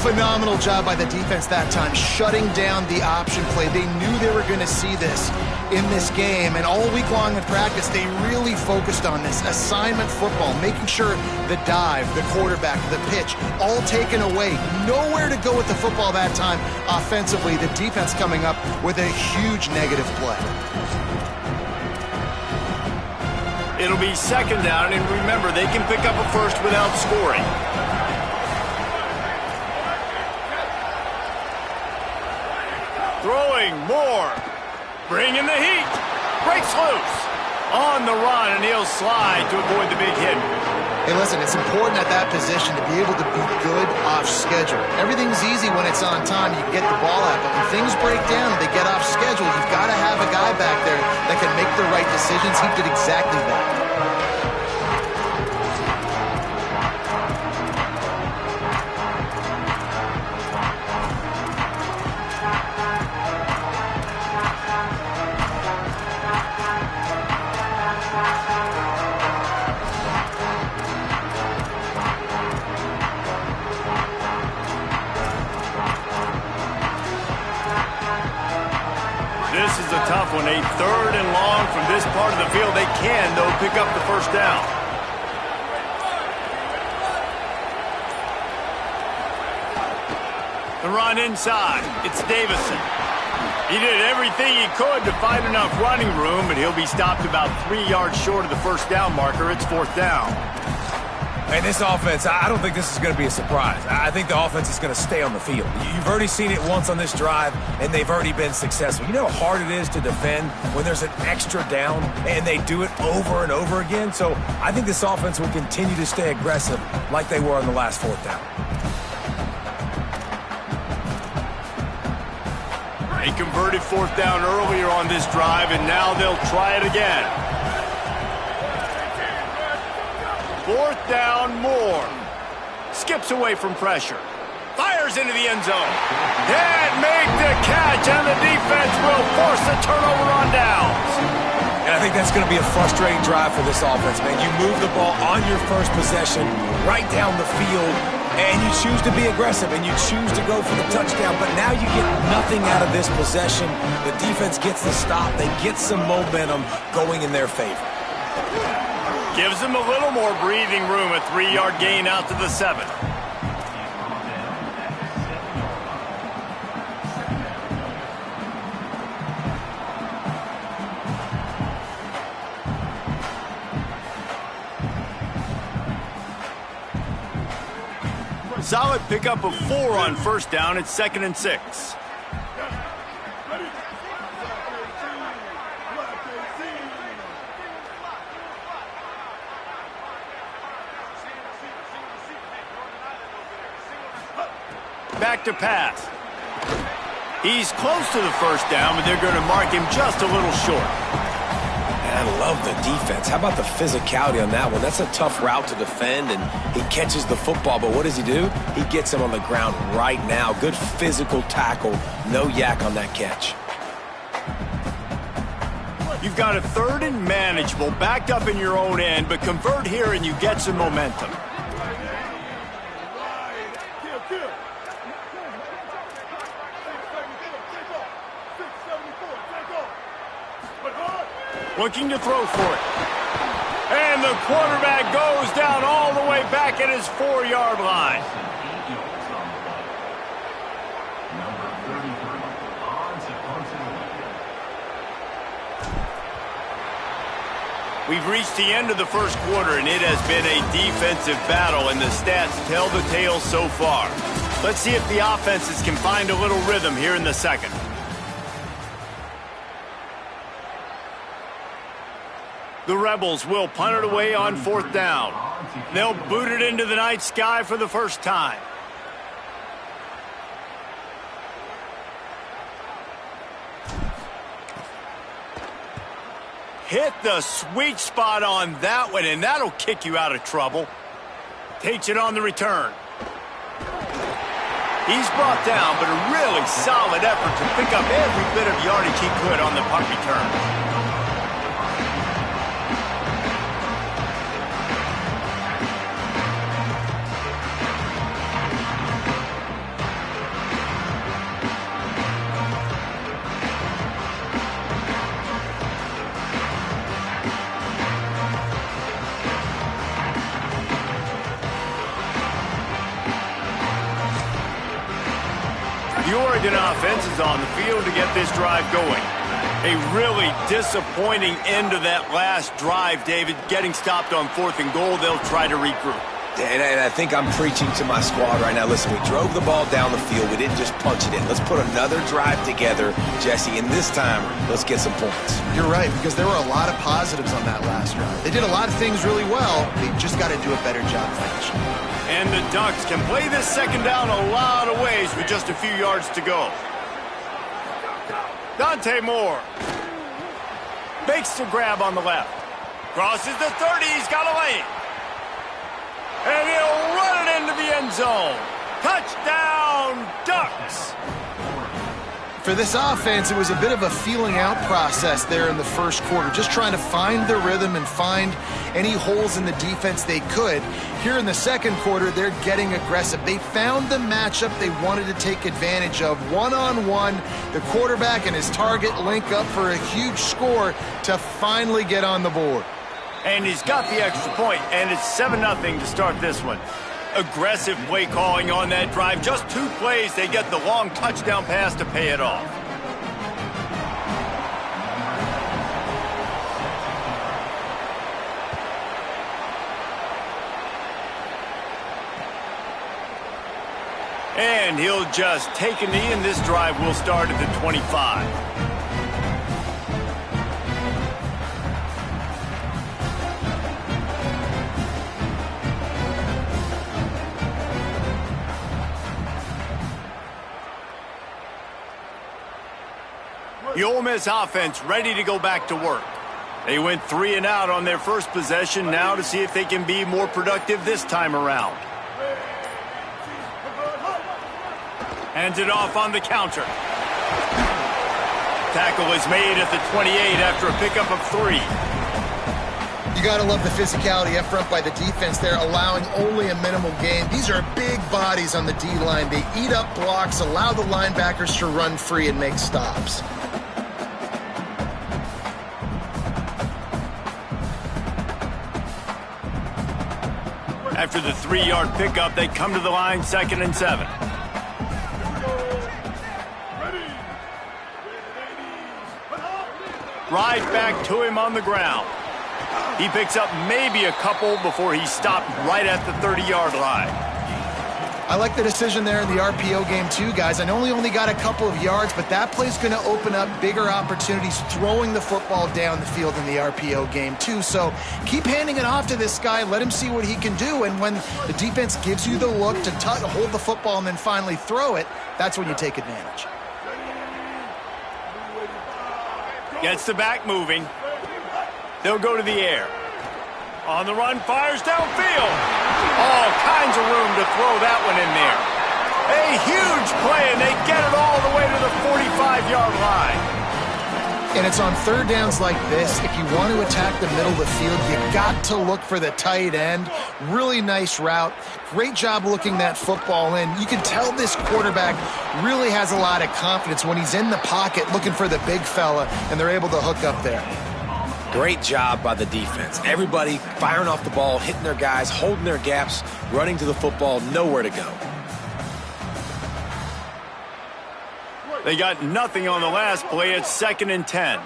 Phenomenal job by the defense that time, shutting down the option play. They knew they were going to see this in this game, and all week long in practice, they really focused on this assignment football, making sure the dive, the quarterback, the pitch, all taken away. Nowhere to go with the football that time offensively. The defense coming up with a huge negative play. It'll be 2nd down, and remember, they can pick up a first without scoring. Throwing more. Bringing the heat. Breaks loose. On the run, and he'll slide to avoid the big hit. Hey, listen, it's important at that position to be able to be good off schedule. Everything's easy when it's on time. You get the ball out, but when things break down and they get off schedule, you've got to have a guy back there that can make the right decisions. He did exactly that. This is a tough one. A 3rd and long from this part of the field. They can, though, pick up the first down. The run inside. It's Davison. He did everything he could to find enough running room, but he'll be stopped about 3 yards short of the first down marker. It's 4th down. And this offense, I don't think this is going to be a surprise. I think the offense is going to stay on the field. You've already seen it once on this drive, and they've already been successful. You know how hard it is to defend when there's an extra down, and they do it over and over again? So I think this offense will continue to stay aggressive like they were on the last 4th down. They converted 4th down earlier on this drive, and now they'll try it again. 4th down, more. Skips away from pressure. Fires fires into the end zone. And make the catch, and the defense will force the turnover on downs. And I think that's going to be a frustrating drive for this offense, man. You move the ball on your first possession right down the field, and you choose to be aggressive, and you choose to go for the touchdown, but now you get nothing out of this possession. The defense gets the stop. They get some momentum going in their favor. Gives them a little more breathing room, a 3-yard gain out to the 7. Solid pickup of 4 on first down. It's 2nd and 6. Back to pass. He's close to the first down, but they're going to mark him just a little short. I love the defense. How about the physicality on that one? That's a tough route to defend, and he catches the football, but what does he do? He gets him on the ground right now. Good physical tackle. No yak on that catch. You've got a 3rd and manageable, backed up in your own end, but convert here and you get some momentum. Looking to throw for it. And the quarterback goes down all the way back at his 4-yard line. We've reached the end of the first quarter, and it has been a defensive battle, and the stats tell the tale so far. Let's see if the offenses can find a little rhythm here in the second. The Rebels will punt it away on 4th down. They'll boot it into the night sky for the first time. Hit the sweet spot on that one, and that'll kick you out of trouble. Takes it on the return. He's brought down, but a really solid effort to pick up every bit of yardage he could on the punt return. The Oregon offense is on the field to get this drive going. A really disappointing end to that last drive, David. Getting stopped on 4th and goal, they'll try to regroup. And I think I'm preaching to my squad right now. Listen, we drove the ball down the field. We didn't just punch it in. Let's put another drive together, Jesse, and this time, let's get some points. You're right, because there were a lot of positives on that last drive. They did a lot of things really well. They just got to do a better job finishing. And the Ducks can play this second down a lot of ways with just a few yards to go. Dante Moore makes the grab on the left. Crosses the 30. He's got a lane. And he'll run it into the end zone. Touchdown, Ducks! For this offense, it was a bit of a feeling out process there in the first quarter, just trying to find the rhythm and find any holes in the defense they could. Here in the second quarter, they're getting aggressive. They found the matchup they wanted to take advantage of. One-on-one, the quarterback and his target link up for a huge score to finally get on the board. And he's got the extra point, and it's 7-0 to start this one. Aggressive play calling on that drive. Just 2 plays, they get the long touchdown pass to pay it off. And he'll just take a knee, and this drive will start at the 25. The Ole Miss offense ready to go back to work. They went 3 and out on their first possession, now to see if they can be more productive this time around. Hands it off on the counter. Tackle is made at the 28 after a pickup of 3. You got to love the physicality up front by the defense there, allowing only a minimal gain. These are big bodies on the D-line. They eat up blocks, allow the linebackers to run free and make stops. After the 3-yard pickup, they come to the line, 2nd and 7. Right back to him on the ground. He picks up maybe a couple before he stopped right at the 30-yard line. I like the decision there in the RPO game too, guys. I know he only got a couple of yards, but that play's going to open up bigger opportunities throwing the football down the field in the RPO game too. So keep handing it off to this guy. Let him see what he can do. And when the defense gives you the look to hold the football and then finally throw it, that's when you take advantage. Gets the back moving. They'll go to the air. On the run, fires downfield. All kinds of room to throw that one in there. A huge play, and they get it all the way to the 45-yard line. And it's on third downs like this. If you want to attack the middle of the field, you got to look for the tight end. Really nice route. Great job looking that football in. You can tell this quarterback really has a lot of confidence when he's in the pocket looking for the big fella, and they're able to hook up there. Great job by the defense. Everybody firing off the ball, hitting their guys, holding their gaps, running to the football, nowhere to go. They got nothing on the last play. It's 2nd and 10.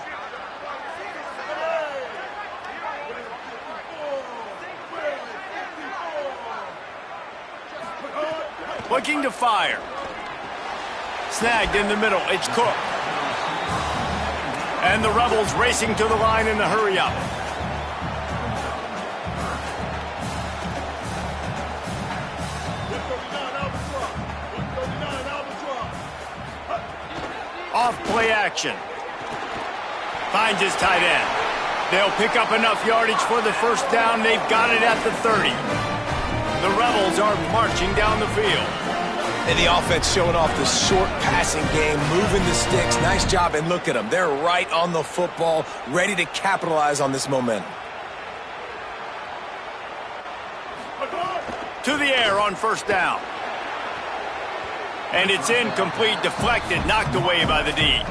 Looking to fire. Snagged in the middle. It's Cook. And the Rebels racing to the line in the hurry-up. Off play action. Finds his tight end. They'll pick up enough yardage for the first down. They've got it at the 30. The Rebels are marching down the field. And the offense showing off the short passing game, moving the sticks. Nice job, and look at them. They're right on the football, ready to capitalize on this momentum. To the air on first down. And it's incomplete, deflected, knocked away by the D.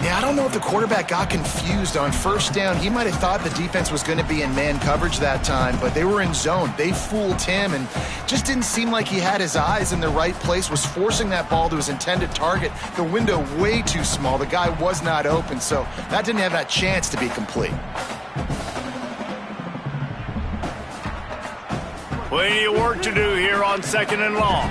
Yeah, I don't know if the quarterback got confused on first down. He might have thought the defense was going to be in man coverage that time, but they were in zone. They fooled him and just didn't seem like he had his eyes in the right place, was forcing that ball to his intended target. The window way too small. The guy was not open, so that didn't have that chance to be complete. Plenty of work to do here on 2nd and long.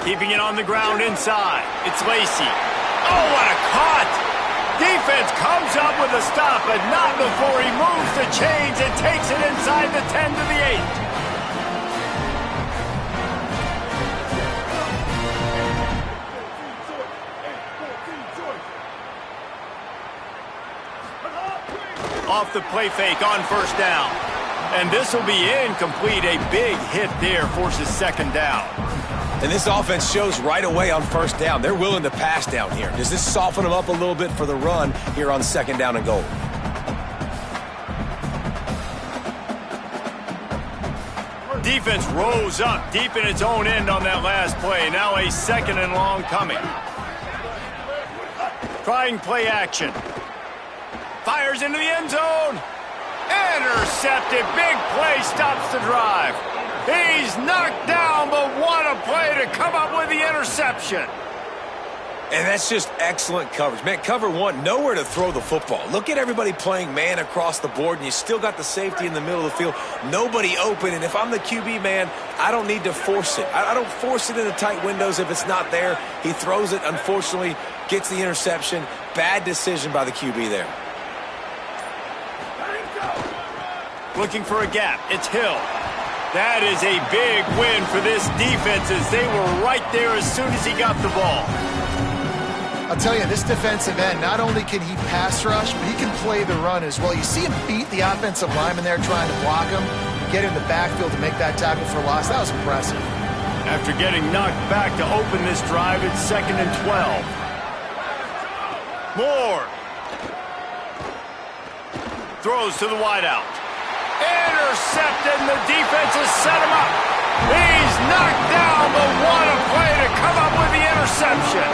Keeping it on the ground inside. It's Lacey. Oh, what a cut! Defense comes up with a stop, but not before he moves the chains and takes it inside the 10 to the 8. Off the play fake on first down. And this will be incomplete. A big hit there forces 2nd down. And this offense shows right away on first down. They're willing to pass down here. Does this soften them up a little bit for the run here on 2nd down and goal? Defense rose up deep in its own end on that last play. Now a 2nd and long coming. Trying play action. Fires into the end zone. Intercepted. Big play stops the drive. He's knocked down, but what a play to come up with the interception. And that's just excellent coverage. Man, cover one, nowhere to throw the football. Look at everybody playing man across the board, and you still got the safety in the middle of the field. Nobody open, and if I'm the QB, man, I don't need to force it. I don't force it in the tight windows if it's not there. He throws it, unfortunately, gets the interception. Bad decision by the QB there. Looking for a gap. It's Hill. That is a big win for this defense as they were right there as soon as he got the ball. I'll tell you, this defensive end, not only can he pass rush, but he can play the run as well. You see him beat the offensive lineman there trying to block him, get in the backfield to make that tackle for loss. That was impressive. After getting knocked back to open this drive, it's 2nd and 12. Moore throws to the wideout. Intercepted, and the defense has set him up. He's knocked down, but what a play to come up with the interception.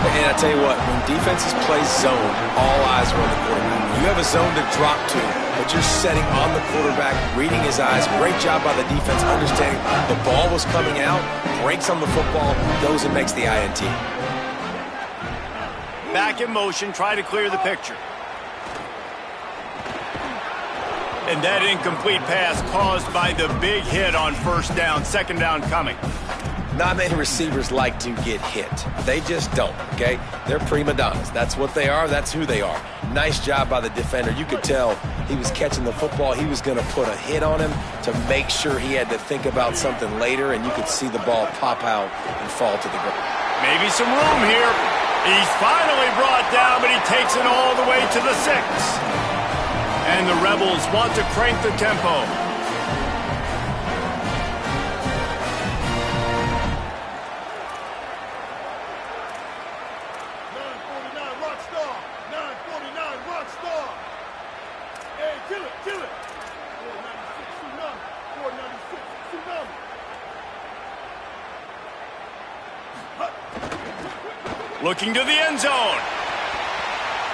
And I tell you what, when defenses play zone, all eyes are on the quarterback. You have a zone to drop to, but you're setting on the quarterback, reading his eyes. Great job by the defense, understanding the ball was coming out, breaks on the football, goes and makes the INT. Back in motion, try to clear the picture. And that incomplete pass caused by the big hit on first down. 2nd down coming. Not many receivers like to get hit. They just don't, okay? They're prima donnas. That's what they are. That's who they are. Nice job by the defender. You could tell he was catching the football. He was going to put a hit on him to make sure he had to think about something later, and you could see the ball pop out and fall to the ground. Maybe some room here. He's finally brought down, but he takes it all the way to the 6. And the Rebels want to crank the tempo. Looking to the end zone.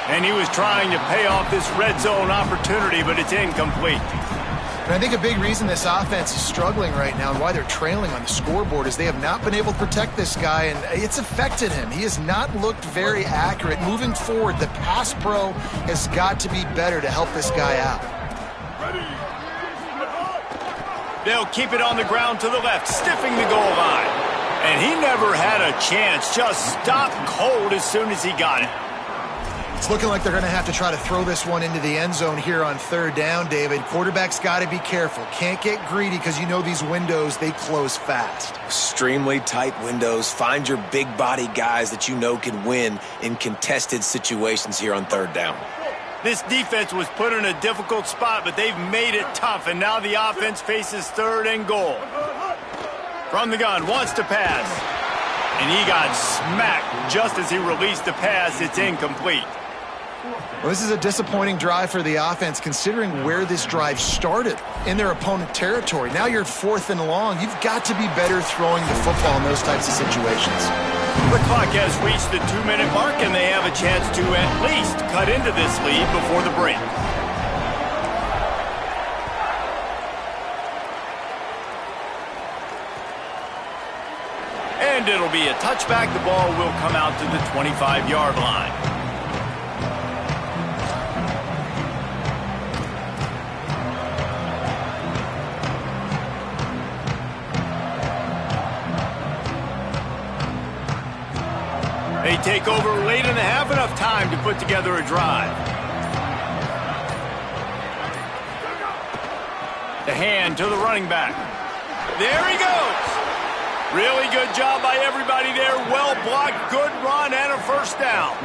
And he was trying to pay off this red zone opportunity, but it's incomplete. And I think a big reason this offense is struggling right now and why they're trailing on the scoreboard is they have not been able to protect this guy, and it's affected him. He has not looked very accurate. Moving forward, the pass pro has got to be better to help this guy out. They'll keep it on the ground to the left, stiffing the goal line. And he never had a chance, just stopped cold as soon as he got it. It's looking like they're going to have to try to throw this one into the end zone here on 3rd down, David. Quarterback's got to be careful. Can't get greedy because you know these windows, they close fast. Extremely tight windows. Find your big body guys that you know can win in contested situations here on 3rd down. This defense was put in a difficult spot, but they've made it tough, and now the offense faces 3rd and goal. From the gun, wants to pass. And he got smacked just as he released the pass. It's incomplete. Well, this is a disappointing drive for the offense considering where this drive started in their opponent territory. Now you're 4th and long. You've got to be better throwing the football in those types of situations. The clock has reached the 2-minute mark, and they have a chance to at least cut into this lead before the break. And it'll be a touchback. The ball will come out to the 25-yard line. They take over late in the half, enough time to put together a drive. The hand to the running back. There he goes. Really good job by everybody there. Well blocked, good run, and a first down.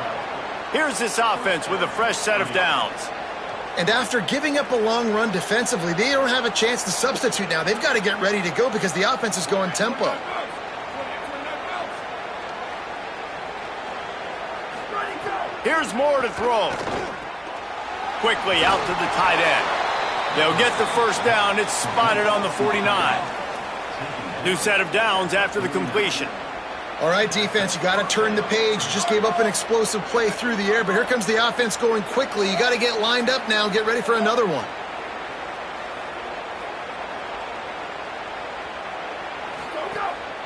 Here's this offense with a fresh set of downs. And after giving up a long run defensively, they don't have a chance to substitute now. They've got to get ready to go because the offense is going tempo. Here's Moore to throw. Quickly out to the tight end. They'll get the first down. It's spotted on the 49. New set of downs after the completion. All right, defense, you got to turn the page. Just gave up an explosive play through the air, but here comes the offense going quickly. You got to get lined up now, get ready for another one.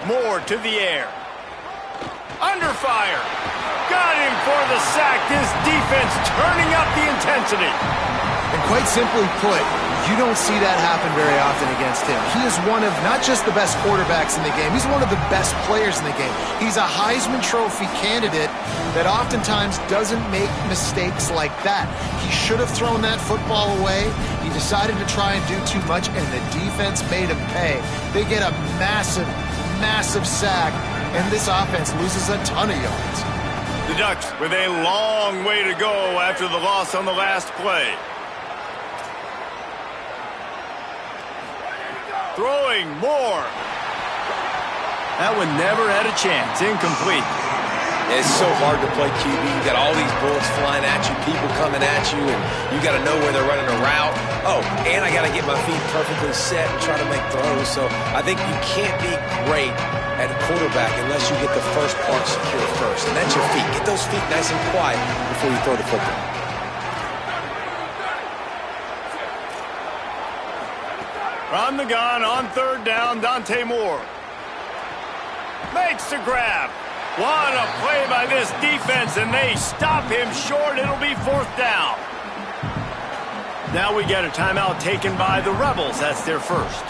Moore to the air. Under fire. Got him for the sack. This defense turning up the intensity. And quite simply put, you don't see that happen very often against him. He is one of not just the best quarterbacks in the game, he's one of the best players in the game. He's a Heisman Trophy candidate that oftentimes doesn't make mistakes like that. He should have thrown that football away. He decided to try and do too much, and the defense made him pay. They get a massive, massive sack, and this offense loses a ton of yards. The Ducks with a long way to go after the loss on the last play. Throwing more. That one never had a chance. Incomplete. It's so hard to play QB. You got all these bullets flying at you, people coming at you, and you got to know where they're running a route. Oh, and I got to get my feet perfectly set and try to make throws. So I think you can't be great at a quarterback unless you get the first part secure first, and that's your feet. Get those feet nice and quiet before you throw the football. From the gun on third down, Dante Moore makes the grab. What a play by this defense, and they stop him short. It'll be fourth down. Now we get a timeout taken by the Rebels. That's their first.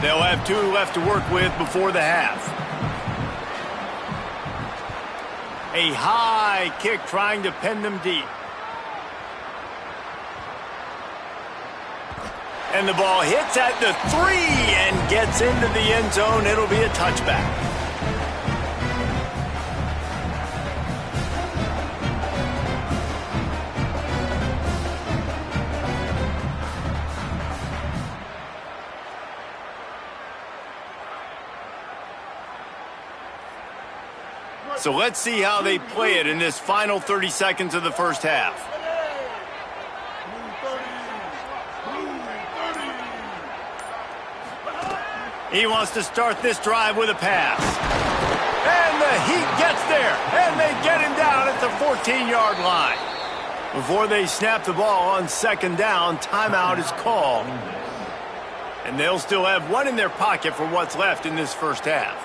They'll have 2 left to work with before the half. A high kick trying to pin them deep. And the ball hits at the 3 and gets into the end zone. It'll be a touchback. So let's see how they play it in this final 30 seconds of the first half. He wants to start this drive with a pass. And the Heat gets there, and they get him down at the 14-yard line. Before they snap the ball on second down, timeout is called. And they'll still have 1 in their pocket for what's left in this first half.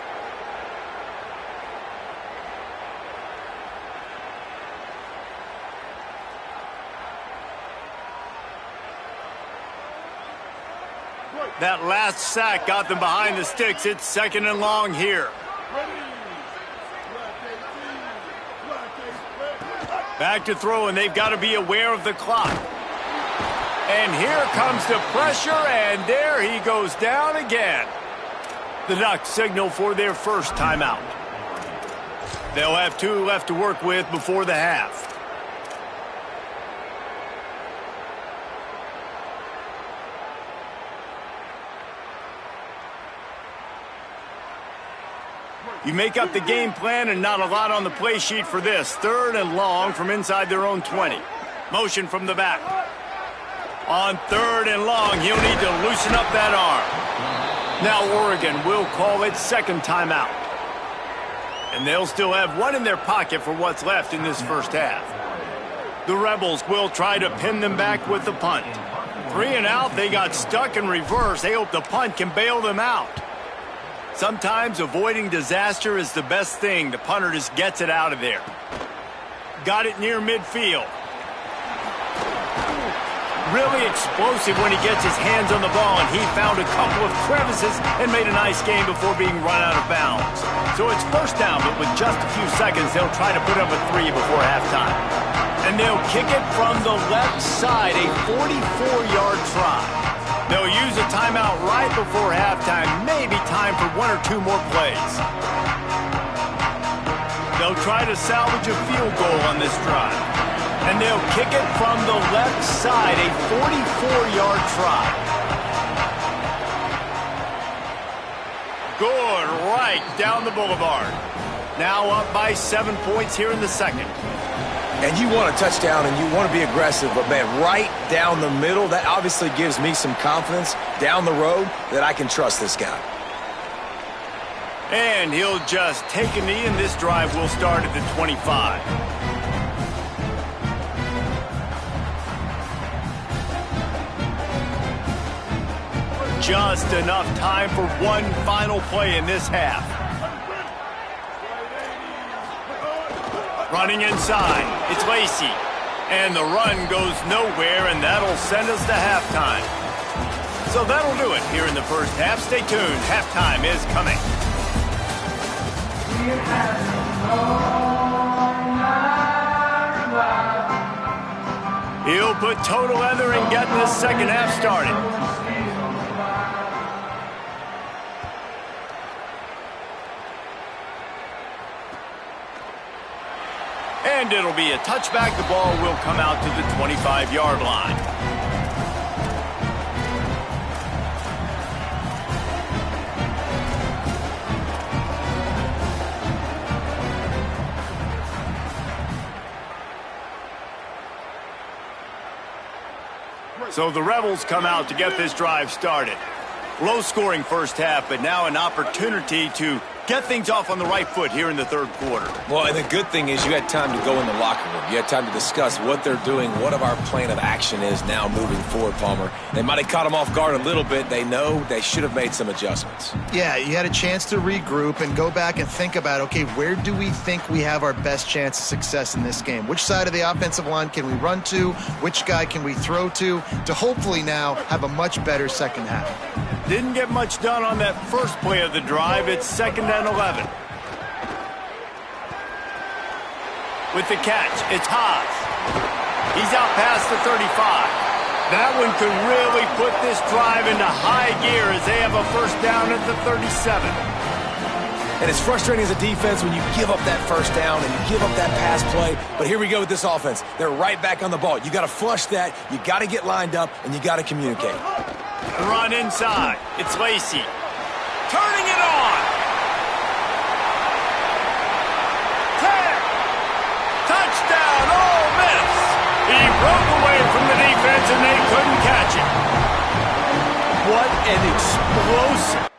That last sack got them behind the sticks. It's second and long here. Back to throw, and they've got to be aware of the clock. And here comes the pressure, and there he goes down again. The Ducks signal for their first timeout. They'll have 2 left to work with before the half. You make up the game plan and not a lot on the play sheet for this. Third and long from inside their own 20. Motion from the back. On third and long, he'll need to loosen up that arm. Now Oregon will call it second timeout. And they'll still have 1 in their pocket for what's left in this first half. The Rebels will try to pin them back with the punt. 3 and out, they got stuck in reverse. They hope the punt can bail them out. Sometimes avoiding disaster is the best thing. The punter just gets it out of there. Got it near midfield. Really explosive when he gets his hands on the ball, and he found a couple of crevices and made a nice game before being run out of bounds. So it's first down, but with just a few seconds, they'll try to put up a 3 before halftime. And they'll kick it from the left side, a 44-yard try. They'll use a timeout right before halftime, maybe time for 1 or 2 more plays. They'll try to salvage a field goal on this drive. And they'll kick it from the left side, a 44-yard try. Good, right down the boulevard. Now up by 7 points here in the second. And you want a touchdown and you want to be aggressive, but, man, right down the middle, that obviously gives me some confidence down the road that I can trust this guy. And he'll just take a knee, and this drive will start at the 25. Just enough time for 1 final play in this half. Running inside, it's Lacey. And the run goes nowhere, and that'll send us to halftime. So that'll do it here in the first half. Stay tuned. Halftime is coming. He'll put total leather in getting this second half started. And it'll be a touchback. The ball will come out to the 25-yard line. So the Rebels come out to get this drive started. Low-scoring first half, but now an opportunity to get things off on the right foot here in the third quarter. Well, and the good thing is you had time to go in the locker room. You had time to discuss what they're doing, what our plan of action is now moving forward, Palmer. They might have caught them off guard a little bit. They know they should have made some adjustments. Yeah, you had a chance to regroup and go back and think about, okay, where do we think we have our best chance of success in this game? Which side of the offensive line can we run to? Which guy can we throw to hopefully now have a much better second half? Didn't get much done on that first play of the drive. It's 2nd and 11. With the catch, it's Haas. He's out past the 35. That one could really put this drive into high gear as they have a first down at the 37. And it's frustrating as a defense when you give up that first down and you give up that pass play. But here we go with this offense. They're right back on the ball. You got to flush that. You got to get lined up, and you got to communicate. Run inside. It's Lacy. Turning it on. 10. Touchdown, Ole Miss. He broke away from the defense, and they couldn't catch it. What an explosive.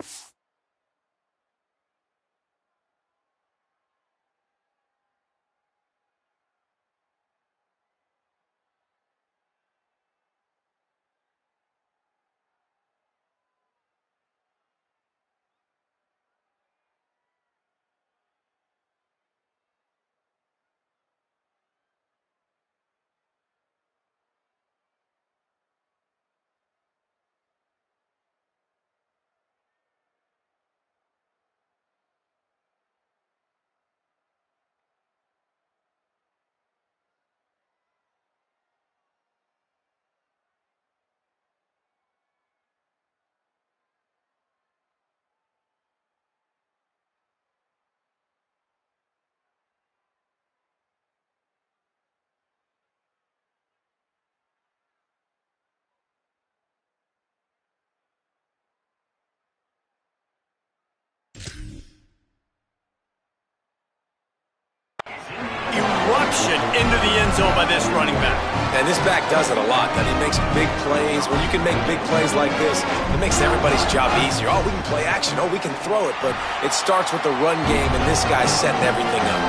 Eruption into the end zone by this running back. And this back does it a lot. I mean, he makes big plays. When you can make big plays like this, it makes everybody's job easier. Oh, we can play action. Oh, we can throw it. But it starts with the run game, and this guy's setting everything up.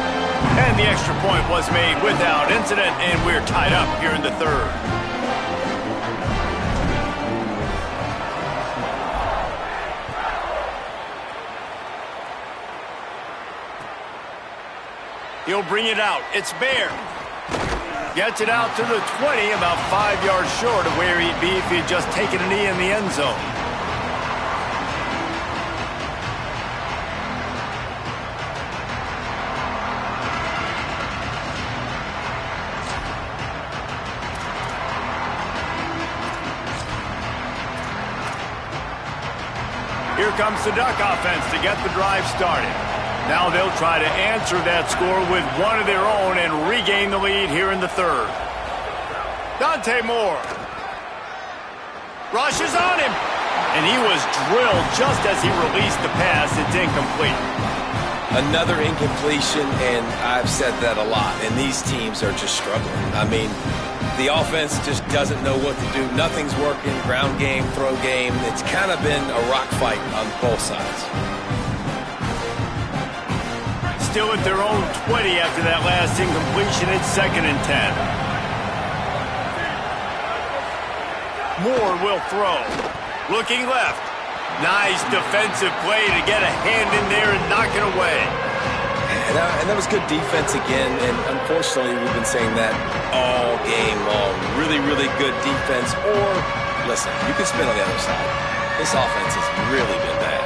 And the extra point was made without incident, and we're tied up here in the third. He'll bring it out. It's Bear. Gets it out to the 20, about 5 yards short of where he'd be if he'd just taken a knee in the end zone. Here comes the Duck offense to get the drive started. Now they'll try to answer that score with one of their own and regain the lead here in the third. Dante Moore rushes on him, and he was drilled just as he released the pass. It's incomplete. Another incompletion, and I've said that a lot, and these teams are just struggling. I mean, the offense just doesn't know what to do. Nothing's working. Ground game, throw game. It's kind of been a rock fight on both sides. Still at their own 20 after that last incompletion. It's 2nd and 10. Moore will throw. Looking left. Nice defensive play to get a hand in there and knock it away. And that was good defense again, and unfortunately we've been saying that all game long. Really, really good defense. Or, listen, you can spin on the other side. This offense has really been bad.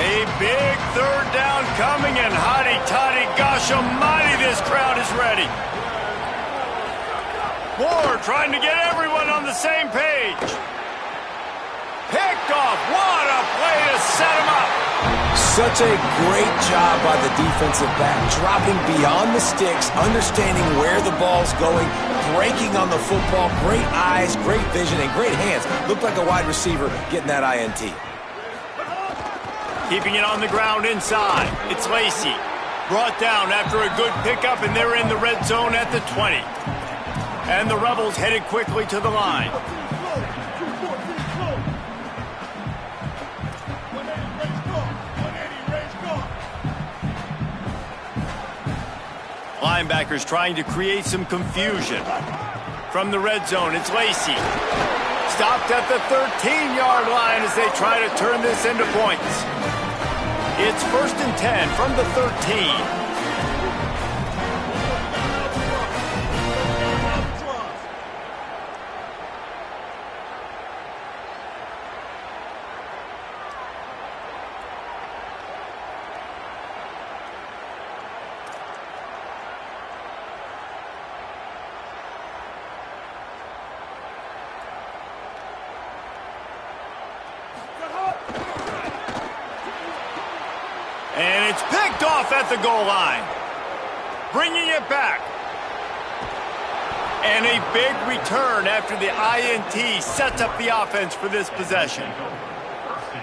A big third down coming, and hotty-toddy, gosh almighty, this crowd is ready. Moore trying to get everyone on the same page. Picked off. What a play to set him up. Such a great job by the defensive back, dropping beyond the sticks, understanding where the ball's going, breaking on the football. Great eyes, great vision, and great hands. Looked like a wide receiver getting that INT. Keeping it on the ground inside. It's Lacey. Brought down after a good pickup, and they're in the red zone at the 20. And the Rebels headed quickly to the line. Linebackers trying to create some confusion. From the red zone, it's Lacey. Stopped at the 13-yard line as they try to turn this into points. It's 1st and 10 from the 13. And it's picked off at the goal line. Bringing it back. And a big return after the INT sets up the offense for this possession.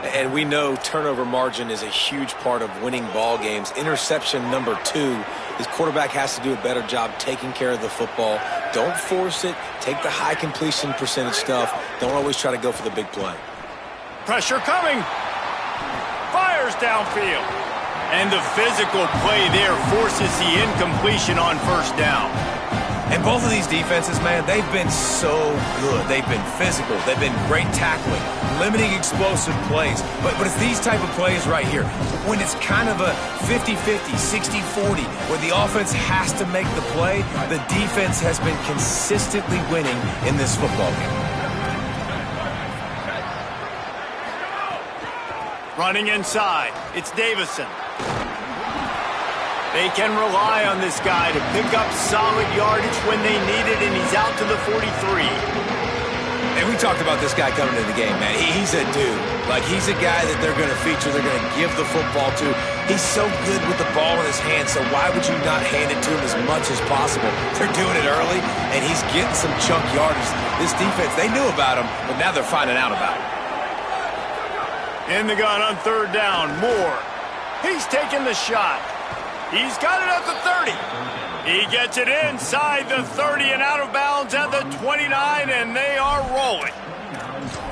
And we know turnover margin is a huge part of winning ball games. Interception number 2. His quarterback has to do a better job taking care of the football. Don't force it. Take the high completion percentage stuff. Don't always try to go for the big play. Pressure coming. Fires downfield. And the physical play there forces the incompletion on 1st down. And both of these defenses, man, they've been so good. They've been physical. They've been great tackling, limiting explosive plays. But it's these type of plays right here, when it's kind of a 50-50, 60-40, where the offense has to make the play, the defense has been consistently winning in this football game. Running inside, it's Davison. They can rely on this guy to pick up solid yardage when they need it, and he's out to the 43. And we talked about this guy coming into the game, man. He's a dude. Like, he's a guy that they're going to feature, they're going to give the football to. He's so good with the ball in his hand, so why would you not hand it to him as much as possible? They're doing it early, and he's getting some chunk yardage. This defense, they knew about him, but now they're finding out about him. In the gun on 3rd down, Moore. He's taking the shot. He's got it at the 30. He gets it inside the 30 and out of bounds at the 29, and they are rolling.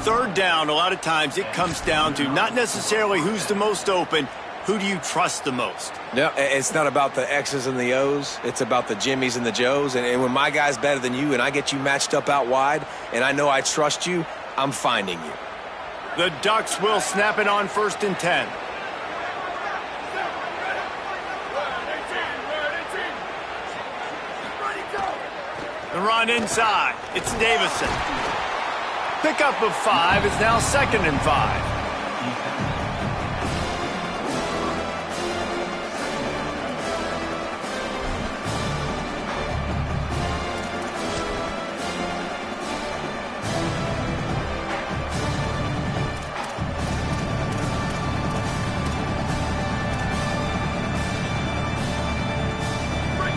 3rd down, a lot of times it comes down to not necessarily who's the most open, who do you trust the most? Yeah, it's not about the X's and the O's. It's about the Jimmies and the Joes. And when my guy's better than you and I get you matched up out wide and I know I trust you, I'm finding you. The Ducks will snap it on 1st and 10. The run inside. It's Davison. Pickup of 5 is now 2nd and 5.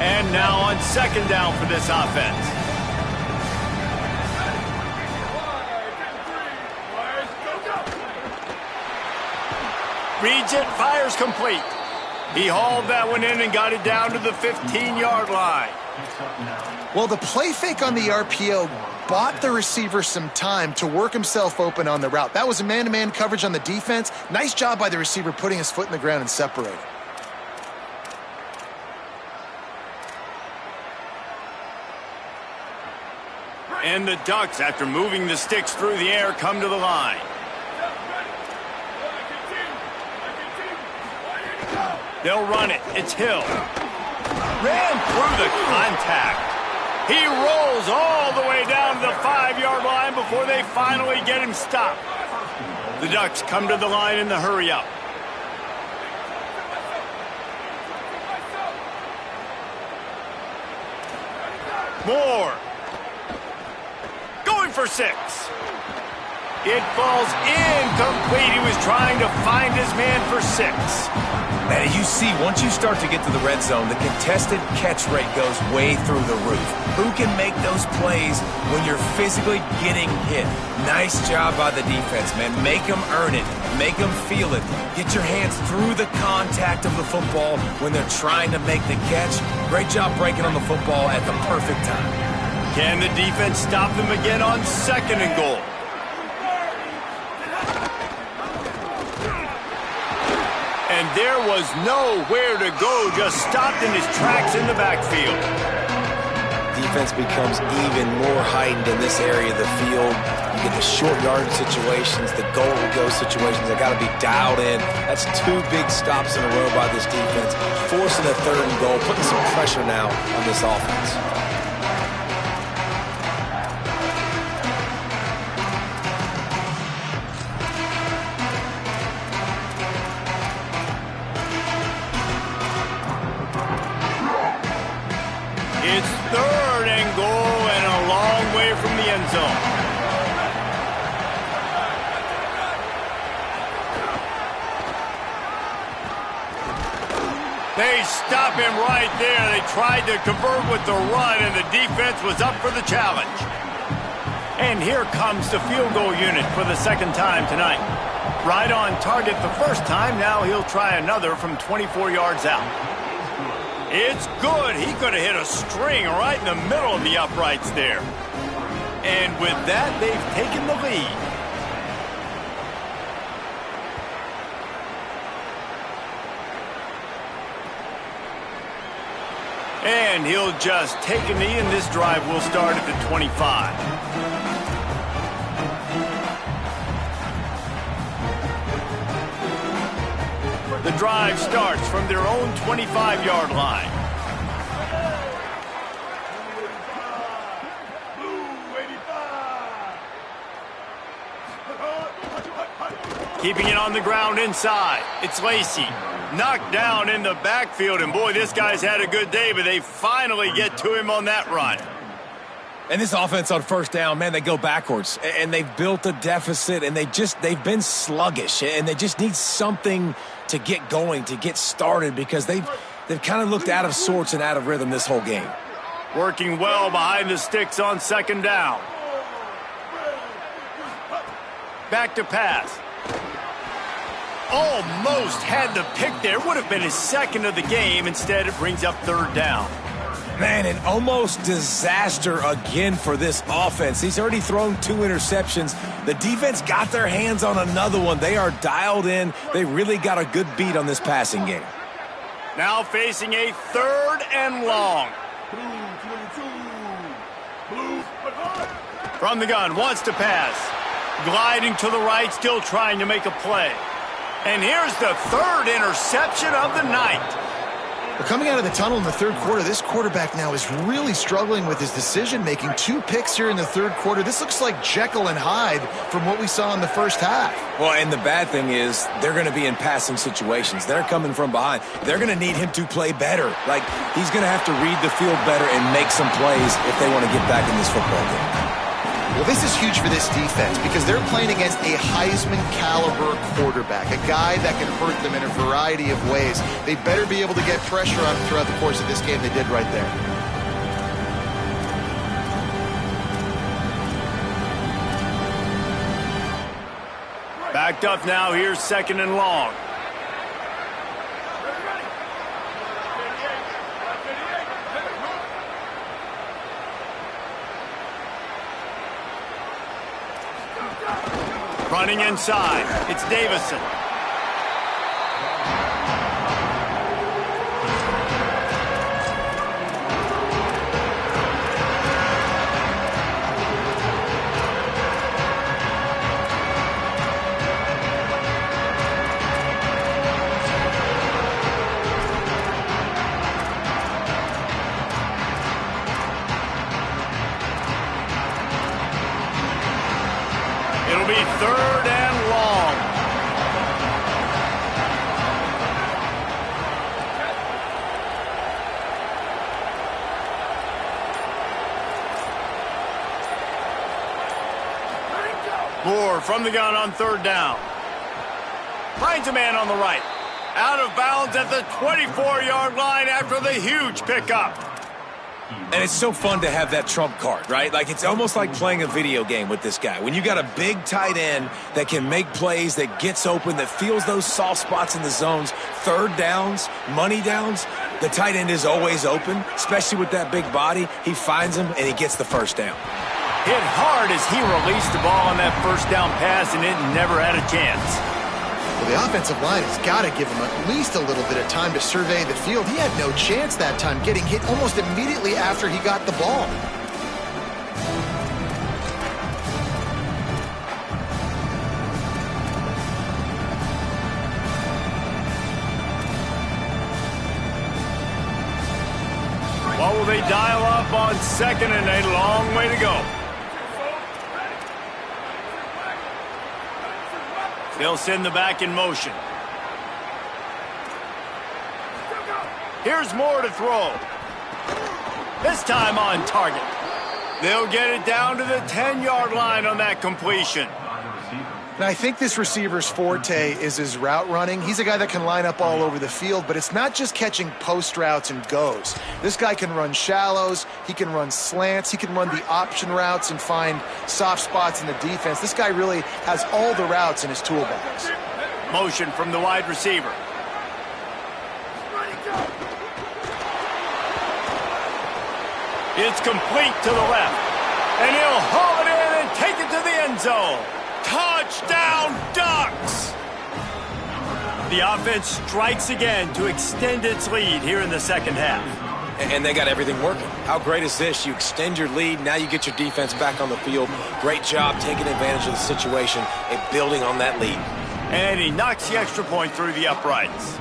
And now on 2nd down for this offense. Reads it, fires complete. He hauled that one in and got it down to the 15-yard line. Well, the play fake on the RPO bought the receiver some time to work himself open on the route. That was a man-to-man coverage on the defense. Nice job by the receiver putting his foot in the ground and separating. And the Ducks, after moving the sticks through the air, come to the line. They'll run it. It's Hill. Ran through the contact. He rolls all the way down to the 5-yard line before they finally get him stopped. The Ducks come to the line in the hurry-up. Moore. going for 6. It falls incomplete. He was trying to find his man for 6. And you see, once you start to get to the red zone, the contested catch rate goes way through the roof. Who can make those plays when you're physically getting hit? Nice job by the defense, man. Make them earn it. Make them feel it. Get your hands through the contact of the football when they're trying to make the catch. Great job breaking on the football at the perfect time. Can the defense stop them again on 2nd and goal? And there was nowhere to go, just stopped in his tracks in the backfield. Defense becomes even more heightened in this area of the field. You get the short yardage situations, the goal-to-go situations. They got to be dialed in. That's 2 big stops in a row by this defense, forcing a 3rd and goal, putting some pressure now on this offense. It's 3rd and goal and a long way from the end zone. They stop him right there. They tried to convert with the run, and the defense was up for the challenge. And here comes the field goal unit for the 2nd time tonight. Right on target the 1st time. Now he'll try another from 24 yards out. It's good. He could have hit a string right in the middle of the uprights there. And with that, they've taken the lead. And he'll just take a knee, and this drive will start at the 25. The drive starts from their own 25-yard line. Keeping it on the ground inside. It's Lacy. Knocked down in the backfield, and boy, this guy's had a good day, but they finally get to him on that run. And this offense on 1st down, man, they go backwards. And they've built a deficit, and they've been sluggish. And they just need something to get going, to get started, because they've kind of looked out of sorts and out of rhythm this whole game. Working well behind the sticks on 2nd down. Back to pass. Almost had the pick there. Would have been his 2nd of the game. Instead, it brings up 3rd down. Man, an almost disaster again for this offense. He's already thrown 2 interceptions. The defense got their hands on another one. They are dialed in. They really got a good beat on this passing game. Now facing a 3rd and long. From the gun, wants to pass. Gliding to the right, still trying to make a play. And here's the 3rd interception of the night. But coming out of the tunnel in the 3rd quarter, this quarterback now is really struggling with his decision-making. 2 picks here in the 3rd quarter. This looks like Jekyll and Hyde from what we saw in the 1st half. Well, and the bad thing is they're going to be in passing situations. They're coming from behind. They're going to need him to play better. Like, he's going to have to read the field better and make some plays if they want to get back in this football game. Well, this is huge for this defense because they're playing against a Heisman-caliber quarterback, a guy that can hurt them in a variety of ways. They better be able to get pressure on him throughout the course of this game. They did right there. Backed up now. Here's 2nd and long. Running inside, it's Davison. It'll be 3rd and long. Moore from the gun on third down. Finds a man on the right. Out of bounds at the 24-yard line after the huge pickup. And it's so fun to have that trump card, right? Like, it's almost like playing a video game with this guy. When you got a big tight end that can make plays, that gets open, that feels those soft spots in the zones, third downs, money downs, the tight end is always open, especially with that big body. He finds him, and he gets the first down. Hit hard as he released the ball on that first down pass, and it never had a chance. Well, the offensive line has got to give him at least a little bit of time to survey the field. He had no chance that time, getting hit almost immediately after he got the ball. What will they dial up on second and a long way to go? They'll send the back in motion. Here's Moore to throw. This time on target. They'll get it down to the 10-yard line on that completion. And I think this receiver's forte is his route running. He's a guy that can line up all over the field, but it's not just catching post routes and goes. This guy can run shallows, he can run slants, he can run the option routes and find soft spots in the defense. This guy really has all the routes in his toolbox. Motion from the wide receiver. It's complete to the left. And he'll haul it in and take it to the end zone. Touchdown, Ducks! The offense strikes again to extend its lead here in the second half. And they got everything working. How great is this? You extend your lead, now you get your defense back on the field. Great job taking advantage of the situation and building on that lead. And he knocks the extra point through the uprights.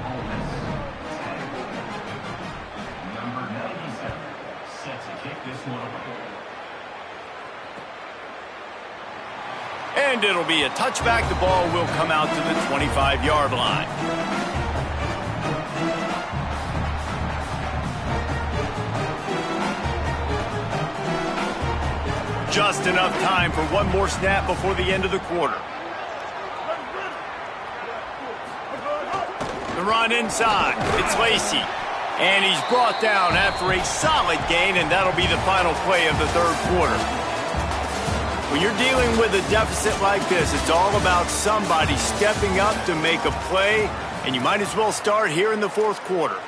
And it'll be a touchback. The ball will come out to the 25-yard line. Just enough time for one more snap before the end of the quarter. The run inside. It's Lacey. And he's brought down after a solid gain, and that'll be the final play of the third quarter. When you're dealing with a deficit like this, it's all about somebody stepping up to make a play, and you might as well start here in the fourth quarter.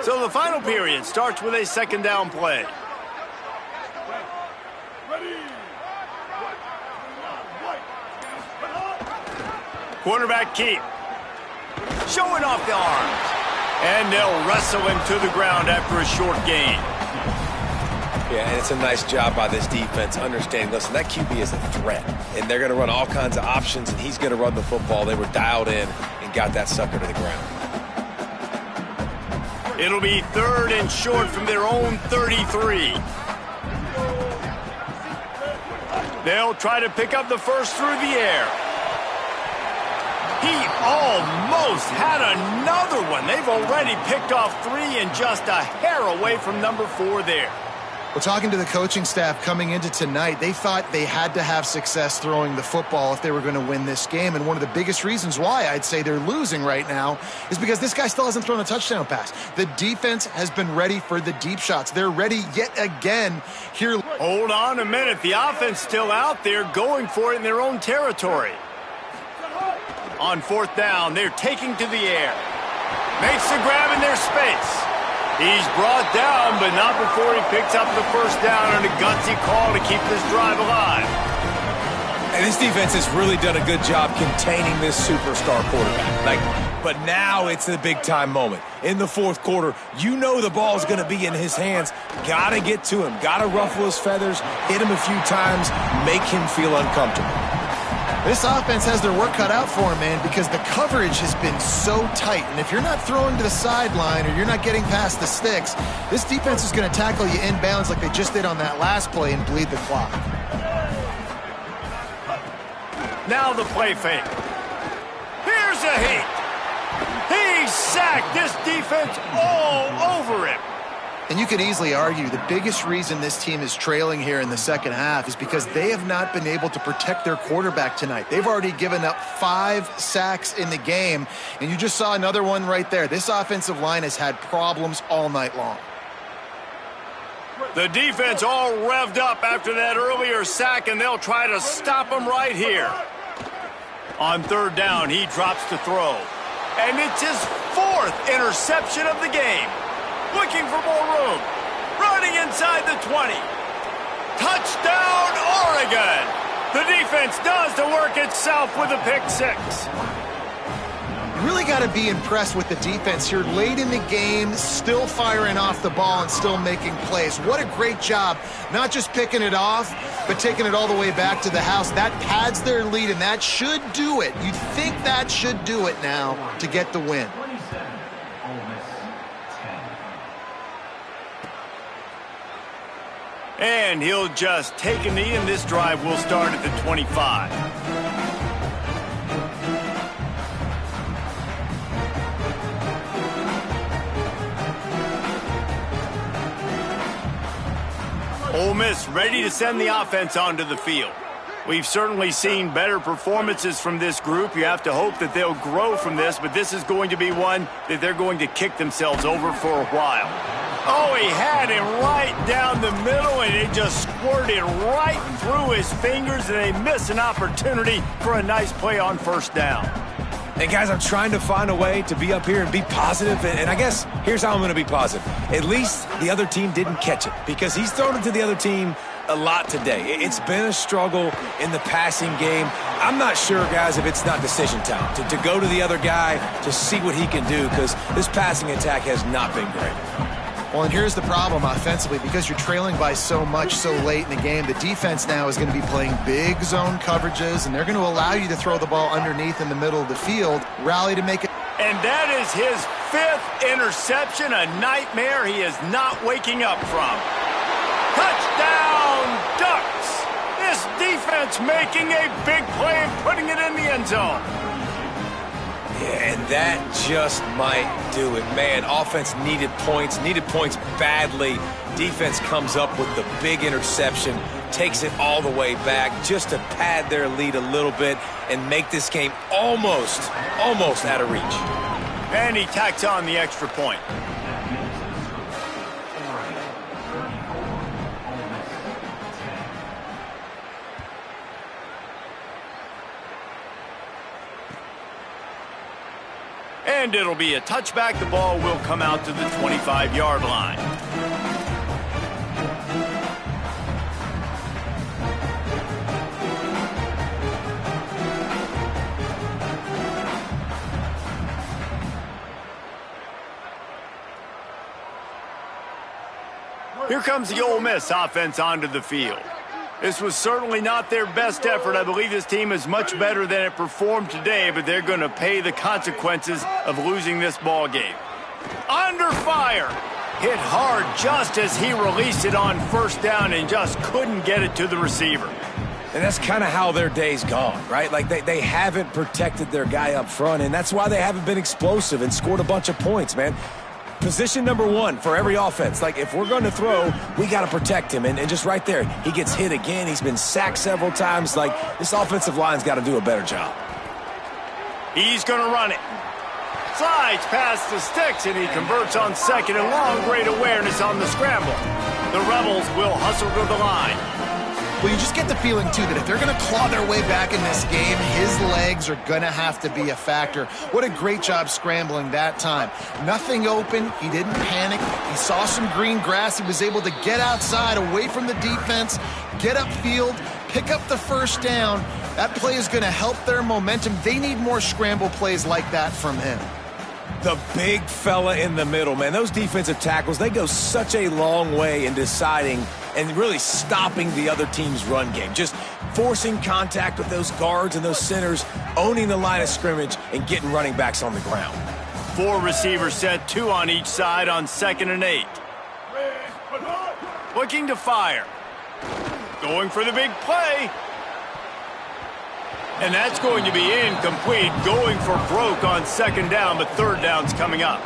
So the final period starts with a second down play. Quarterback keep. Showing off the arms. And they'll wrestle him to the ground after a short gain. Yeah, and it's a nice job by this defense understanding, listen, that QB is a threat. And they're going to run all kinds of options, and he's going to run the football. They were dialed in and got that sucker to the ground. It'll be third and short from their own 33. They'll try to pick up the first through the air. He almost had another one. They've already picked off three and just a hair away from number 4 there. Well, talking to the coaching staff coming into tonight, they thought they had to have success throwing the football if they were going to win this game. And one of the biggest reasons why I'd say they're losing right now is because this guy still hasn't thrown a touchdown pass. The defense has been ready for the deep shots. They're ready yet again here. Hold on a minute. The offense still out there going for it in their own territory. On fourth down, they're taking to the air. Makes the grab in their space. He's brought down, but not before he picks up the first down on a gutsy call to keep this drive alive. And this defense has really done a good job containing this superstar quarterback. But now it's the big-time moment. In the fourth quarter, you know the ball's going to be in his hands. Got to get to him. Got to ruffle his feathers, hit him a few times, make him feel uncomfortable. This offense has their work cut out for him, man, because the coverage has been so tight. And if you're not throwing to the sideline or you're not getting past the sticks, this defense is going to tackle you inbounds like they just did on that last play and bleed the clock. Now the play fake. Here's a heat. He's sack. This defense all over him. And you could easily argue the biggest reason this team is trailing here in the second half is because they have not been able to protect their quarterback tonight. They've already given up 5 sacks in the game, and you just saw another one right there. This offensive line has had problems all night long. The defense all revved up after that earlier sack, and they'll try to stop him right here. On third down, he drops to throw. And it's his 4th interception of the game. Looking for more room. Running inside the 20. Touchdown, Oregon! The defense does the work itself with a pick 6. You really got to be impressed with the defense here late in the game, still firing off the ball and still making plays. What a great job, not just picking it off, but taking it all the way back to the house. That pads their lead, and that should do it. You'd think that should do it now to get the win. And he'll just take a knee, and this drive will start at the 25. Ole Miss ready to send the offense onto the field. We've certainly seen better performances from this group. You have to hope that they'll grow from this, but this is going to be one that they're going to kick themselves over for a while. Oh, he had him right down the middle, and it just squirted right through his fingers, and they miss an opportunity for a nice play on first down. And guys, I'm trying to find a way to be up here and be positive, and I guess here's how I'm going to be positive. At least the other team didn't catch it, because he's thrown it to the other team a lot today. It's been a struggle in the passing game. I'm not sure, guys, if it's not decision time to go to the other guy to see what he can do, because this passing attack has not been great. Well, and here's the problem offensively. Because you're trailing by so much so late in the game, the defense now is going to be playing big zone coverages, and they're going to allow you to throw the ball underneath in the middle of the field, rally to make it. And that is his 5th interception, a nightmare he is not waking up from. Touchdown, Ducks! This defense making a big play and putting it in the end zone. Yeah, and that just might do it. Man, offense needed points badly. Defense comes up with the big interception, takes it all the way back just to pad their lead a little bit and make this game almost out of reach. And he tacks on the extra point. And it'll be a touchback. The ball will come out to the 25-yard line. Here comes the Ole Miss offense onto the field. This was certainly not their best effort. I believe this team is much better than it performed today, but they're going to pay the consequences of losing this ball game. Under fire. Hit hard just as he released it on first down and just couldn't get it to the receiver. And that's kind of how their day's gone, right? Like they haven't protected their guy up front, and that's why they haven't been explosive and scored a bunch of points, man. Position number 1 for every offense. Like, if we're going to throw, we got to protect him. And just right there, he gets hit again. He's been sacked several times. Like, this offensive line's got to do a better job. He's going to run it. Slides past the sticks, and he converts on second and long. Great awareness on the scramble. The Rebels will hustle to the line. Well, you just get the feeling, too, that if they're going to claw their way back in this game, his legs are going to have to be a factor. What a great job scrambling that time. Nothing open. He didn't panic. He saw some green grass. He was able to get outside, away from the defense, get upfield, pick up the first down. That play is going to help their momentum. They need more scramble plays like that from him. The big fella in the middle, man. Those defensive tackles, they go such a long way in deciding and really stopping the other team's run game. Just forcing contact with those guards and those centers, owning the line of scrimmage, and getting running backs on the ground. 4 receivers set, 2 on each side on 2nd and 8. Looking to fire. Going for the big play. And that's going to be incomplete, going for broke on second down, but third down's coming up.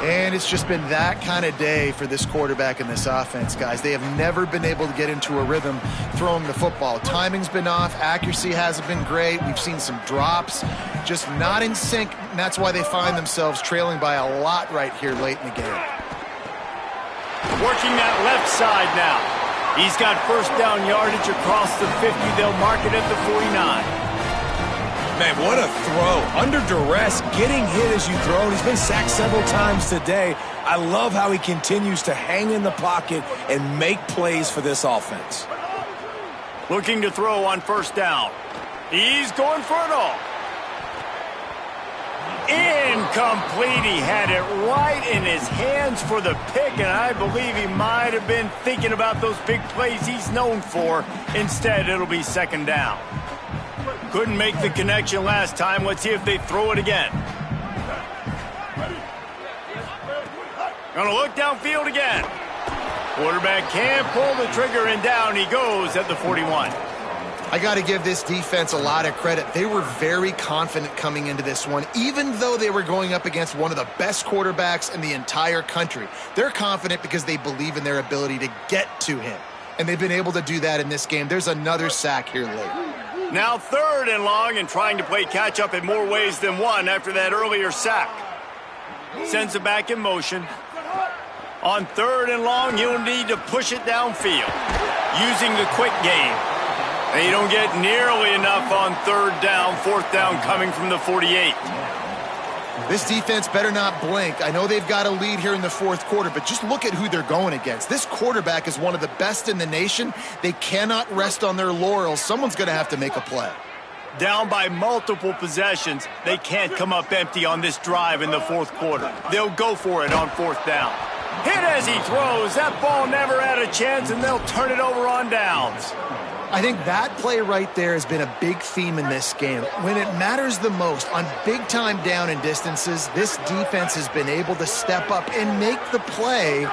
And it's just been that kind of day for this quarterback and this offense, guys. They have never been able to get into a rhythm throwing the football. Timing's been off. Accuracy hasn't been great. We've seen some drops, just not in sync, and that's why they find themselves trailing by a lot right here late in the game. Working that left side now. He's got first down yardage across the 50. They'll mark it at the 49. Man, what a throw. Under duress, getting hit as you throw. He's been sacked several times today. I love how he continues to hang in the pocket and make plays for this offense. Looking to throw on first down. He's going for it all. Incomplete. He had it right in his hands for the pick, and I believe he might have been thinking about those big plays he's known for. Instead, it'll be second down. Couldn't make the connection last time. Let's see if they throw it again. Gonna look downfield again. Quarterback can't pull the trigger, and down he goes at the 41. I got to give this defense a lot of credit. They were very confident coming into this one, even though they were going up against one of the best quarterbacks in the entire country. They're confident because they believe in their ability to get to him, and they've been able to do that in this game. There's another sack here late. Now third and long, and trying to play catch-up in more ways than one after that earlier sack. Sends it back in motion. On third and long, he'll need to push it downfield, using the quick game. And you don't get nearly enough on third down. Fourth down coming from the 48. This defense better not blink. I know they've got a lead here in the fourth quarter, but just look at who they're going against. This quarterback is one of the best in the nation. They cannot rest on their laurels. Someone's going to have to make a play. Down by multiple possessions, they can't come up empty on this drive in the fourth quarter. They'll go for it on fourth down. Hit as he throws. That ball never had a chance, and they'll turn it over on downs. I think that play right there has been a big theme in this game. When it matters the most, on big-time down and distances, this defense has been able to step up and make the play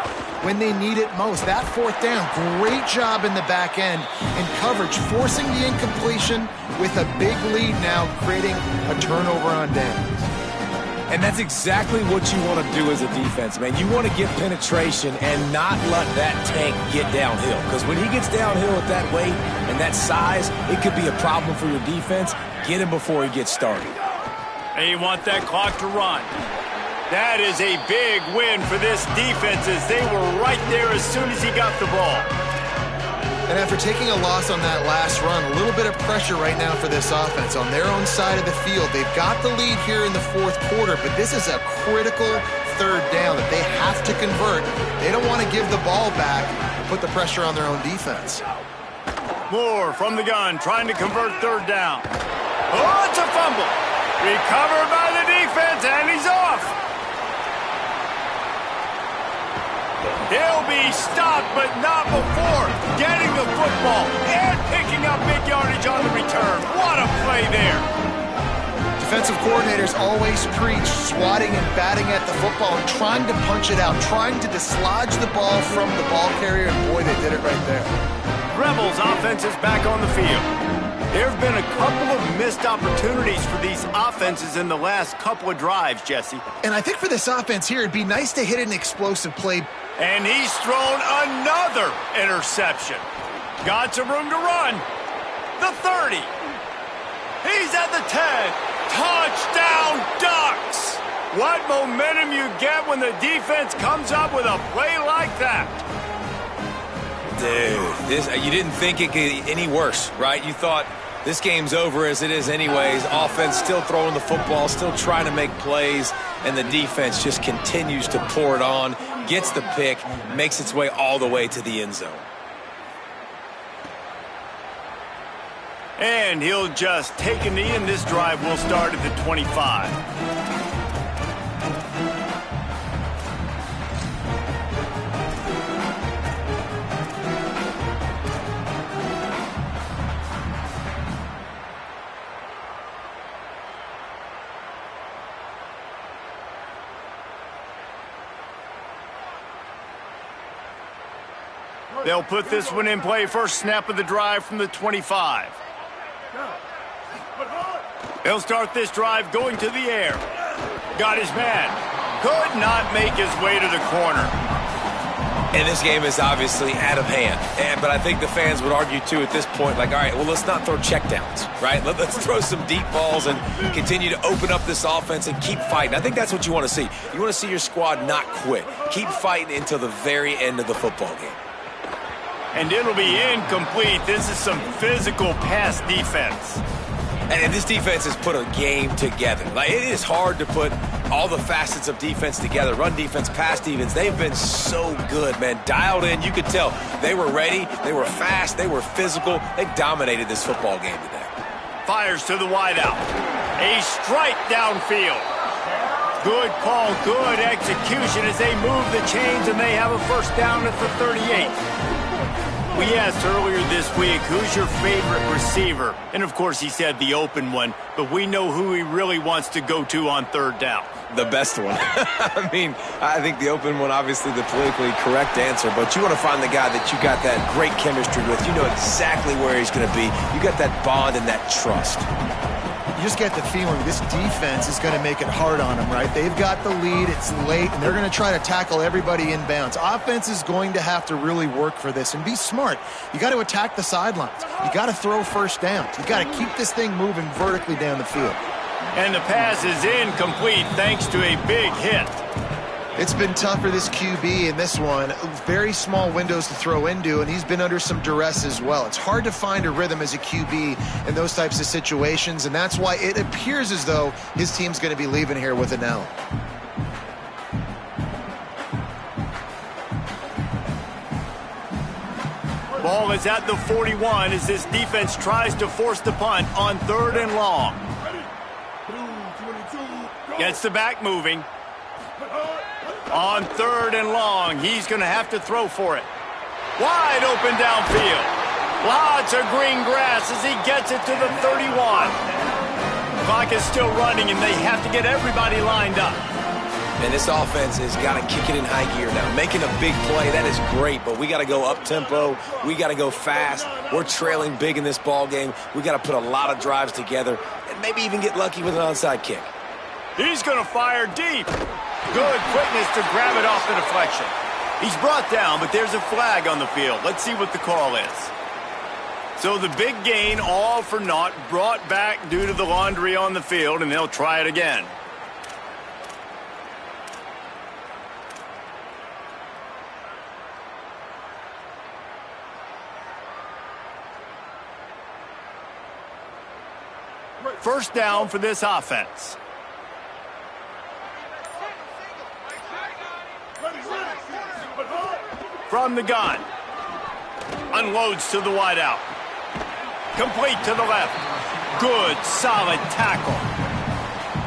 when they need it most. That fourth down, great job in the back end in coverage, forcing the incompletion with a big lead now, creating a turnover on downs. And that's exactly what you want to do as a defense, man. You want to get penetration and not let that tank get downhill. Because when he gets downhill at that weight and that size, it could be a problem for your defense. Get him before he gets started. And you want that clock to run. That is a big win for this defense, as they were right there as soon as he got the ball. And after taking a loss on that last run, a little bit of pressure right now for this offense on their own side of the field. They've got the lead here in the fourth quarter, but this is a critical third down that they have to convert. They don't want to give the ball back and put the pressure on their own defense. Moore from the gun, trying to convert third down. Oh, it's a fumble. Recovered by the defense, and he's off. He'll be stopped, but not before getting the football and picking up big yardage on the return. What a play there. Defensive coordinators always preach swatting and batting at the football and trying to punch it out, trying to dislodge the ball from the ball carrier, and boy, they did it right there. Rebels offense is back on the field. There have been a couple of missed opportunities for these offenses in the last couple of drives, Jesse. And I think for this offense here, it'd be nice to hit an explosive play. And he's thrown another interception. Got some room to run. The 30. He's at the 10. Touchdown, Ducks! What momentum you get when the defense comes up with a play like that. Dude, you didn't think it could get any worse, right? You thought this game's over as it is anyways. Offense still throwing the football, still trying to make plays, and the defense just continues to pour it on, gets the pick, makes its way all the way to the end zone. And he'll just take a knee, and this drive will start at the 25. They'll put this one in play. First snap of the drive from the 25. He'll start this drive going to the air. Got his man. Could not make his way to the corner. And this game is obviously out of hand. But I think the fans would argue, too, at this point, like, all right, well, let's not throw checkdowns, right? Let's throw some deep balls and continue to open up this offense and keep fighting. I think that's what you want to see. You want to see your squad not quit. Keep fighting until the very end of the football game. And it'll be incomplete. This is some physical pass defense. And this defense has put a game together. Like, it is hard to put all the facets of defense together. Run defense, pass defense. They've been so good, man. Dialed in. You could tell they were ready. They were fast. They were physical. They dominated this football game today. Fires to the wideout. A strike downfield. Good call, good execution as they move the chains and they have a first down at the 38. We asked earlier this week, who's your favorite receiver? And, of course, he said the open one, but we know who he really wants to go to on third down. The best one. I mean, I think the open one, obviously the politically correct answer, but you want to find the guy that you got that great chemistry with. You know exactly where he's going to be. You got that bond and that trust. You just get the feeling this defense is going to make it hard on them, right? They've got the lead, it's late, and they're going to try to tackle everybody inbounds. Offense is going to have to really work for this and be smart. You got to attack the sidelines. You got to throw first downs. You got to keep this thing moving vertically down the field. And the pass is incomplete thanks to a big hit. It's been tough for this QB in this one. Very small windows to throw into, and he's been under some duress as well. It's hard to find a rhythm as a QB in those types of situations, and that's why it appears as though his team's going to be leaving here with an L. Ball is at the 41 as this defense tries to force the punt on third and long. Gets the back moving. On third and long, he's going to have to throw for it. Wide open downfield. Lots of green grass as he gets it to the 31. Clock is still running, and they have to get everybody lined up. And this offense has got to kick it in high gear now. Making a big play, that is great, but we got to go up-tempo. We got to go fast. We're trailing big in this ball game. We got to put a lot of drives together and maybe even get lucky with an onside kick. He's going to fire deep. Good quickness to grab it off the deflection. He's brought down, but there's a flag on the field. Let's see what the call is. So the big gain, all for naught, brought back due to the laundry on the field, and they'll try it again. First down for this offense. From the gun. Unloads to the wideout. Complete to the left. Good, solid tackle.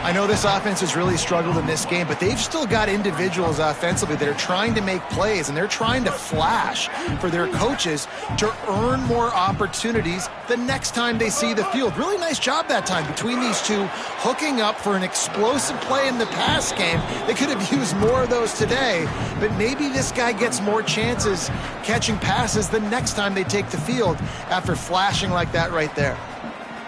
I know this offense has really struggled in this game, but they've still got individuals offensively that are trying to make plays, and they're trying to flash for their coaches to earn more opportunities the next time they see the field. Really nice job that time between these two, hooking up for an explosive play in the pass game. They could have used more of those today, but maybe this guy gets more chances catching passes the next time they take the field after flashing like that right there.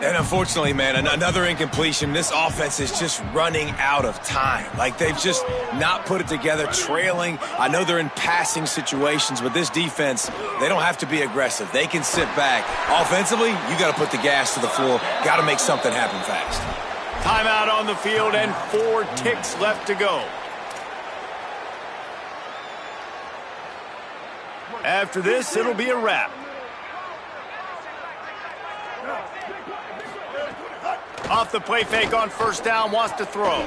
And unfortunately, man, another incompletion. This offense is just running out of time. Like, they've just not put it together, trailing. I know they're in passing situations, but this defense, they don't have to be aggressive. They can sit back. Offensively, you got to put the gas to the floor. Got to make something happen fast. Timeout on the field and 4 ticks left to go. After this, it'll be a wrap. Off the play fake on first down, wants to throw.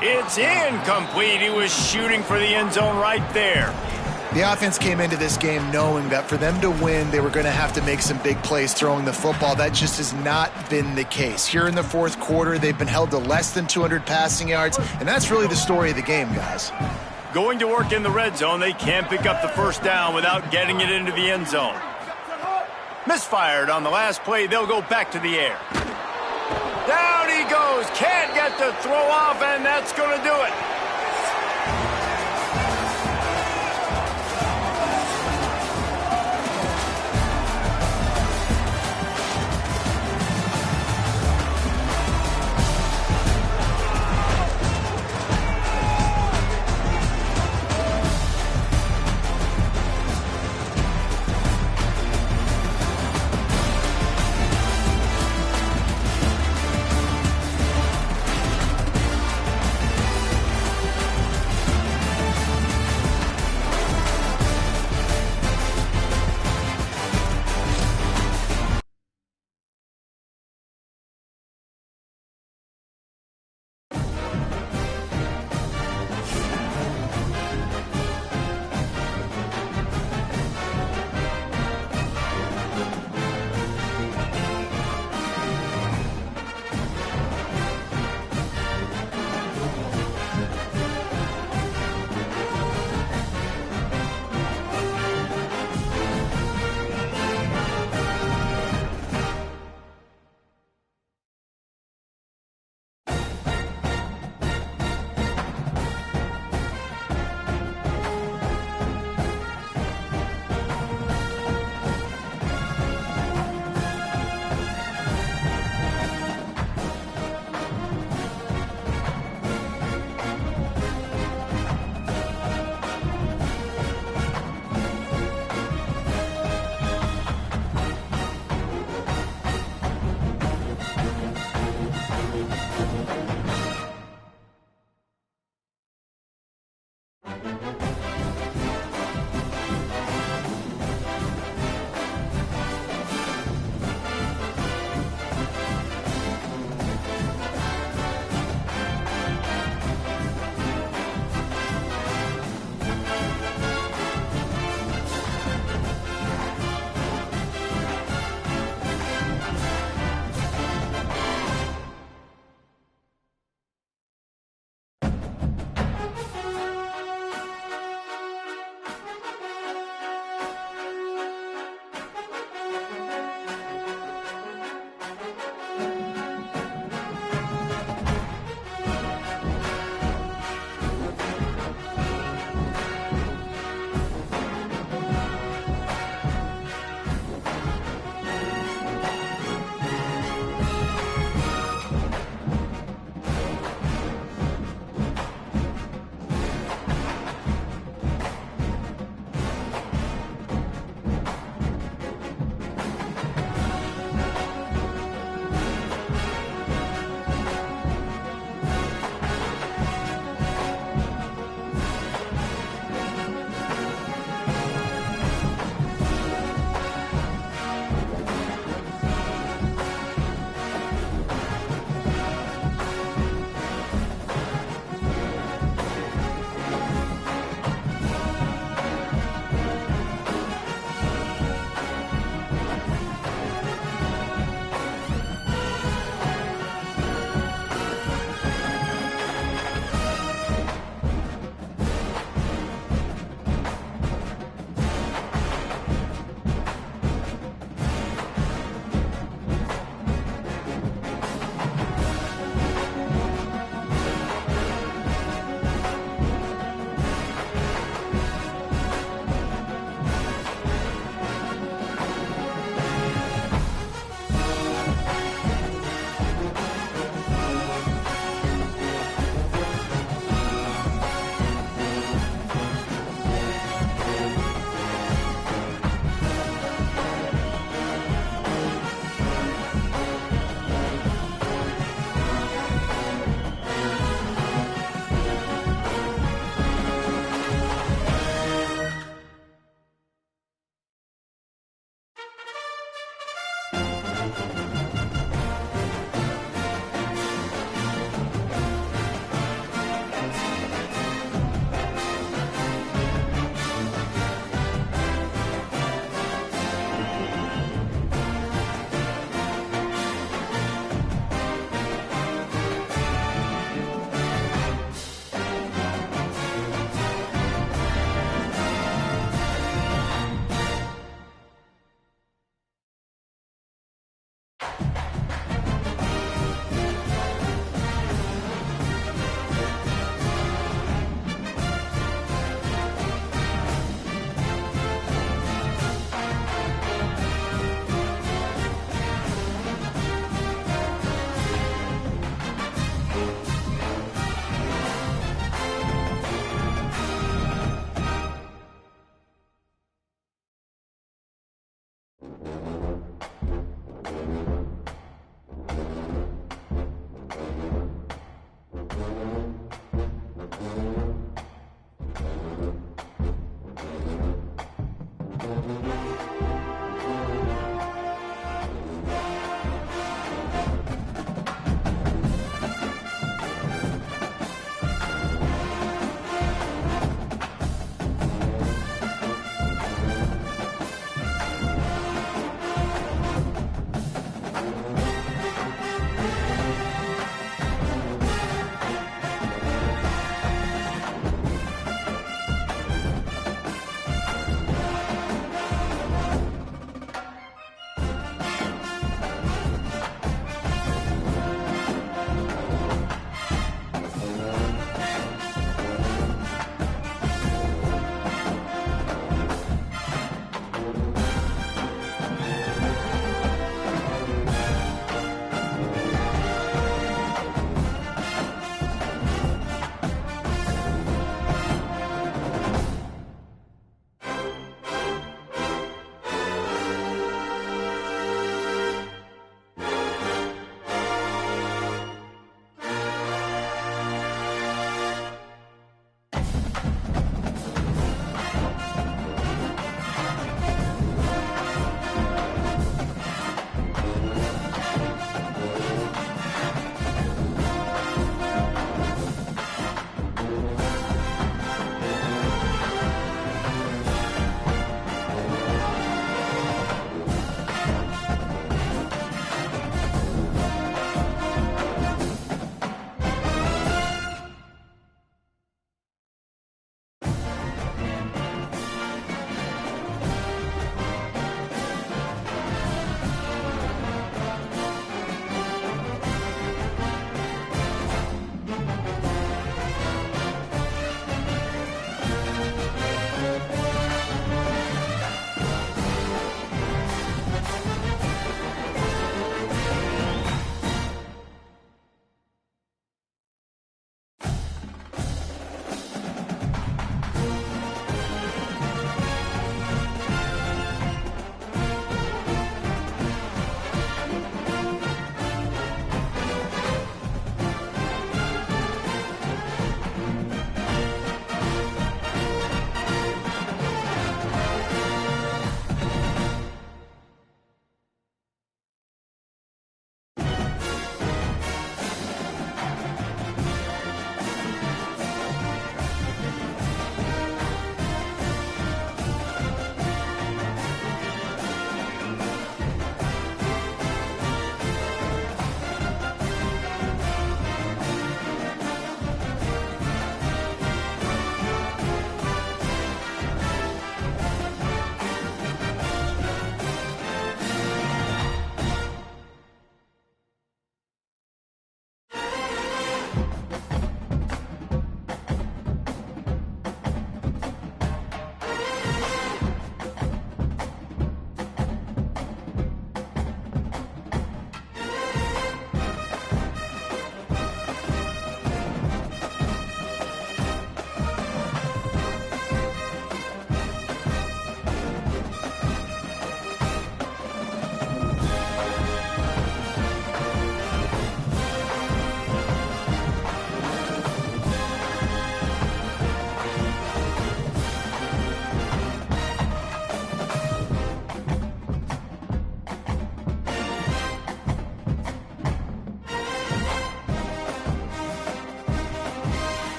It's incomplete. He was shooting for the end zone right there. The offense came into this game knowing that for them to win, they were going to have to make some big plays throwing the football. That just has not been the case. Here in the fourth quarter, they've been held to less than 200 passing yards, and that's really the story of the game, guys. Going to work in the red zone, they can't pick up the first down without getting it into the end zone. Misfired on the last play, they'll go back to the air. Down he goes, can't get the throw off, and that's going to do it.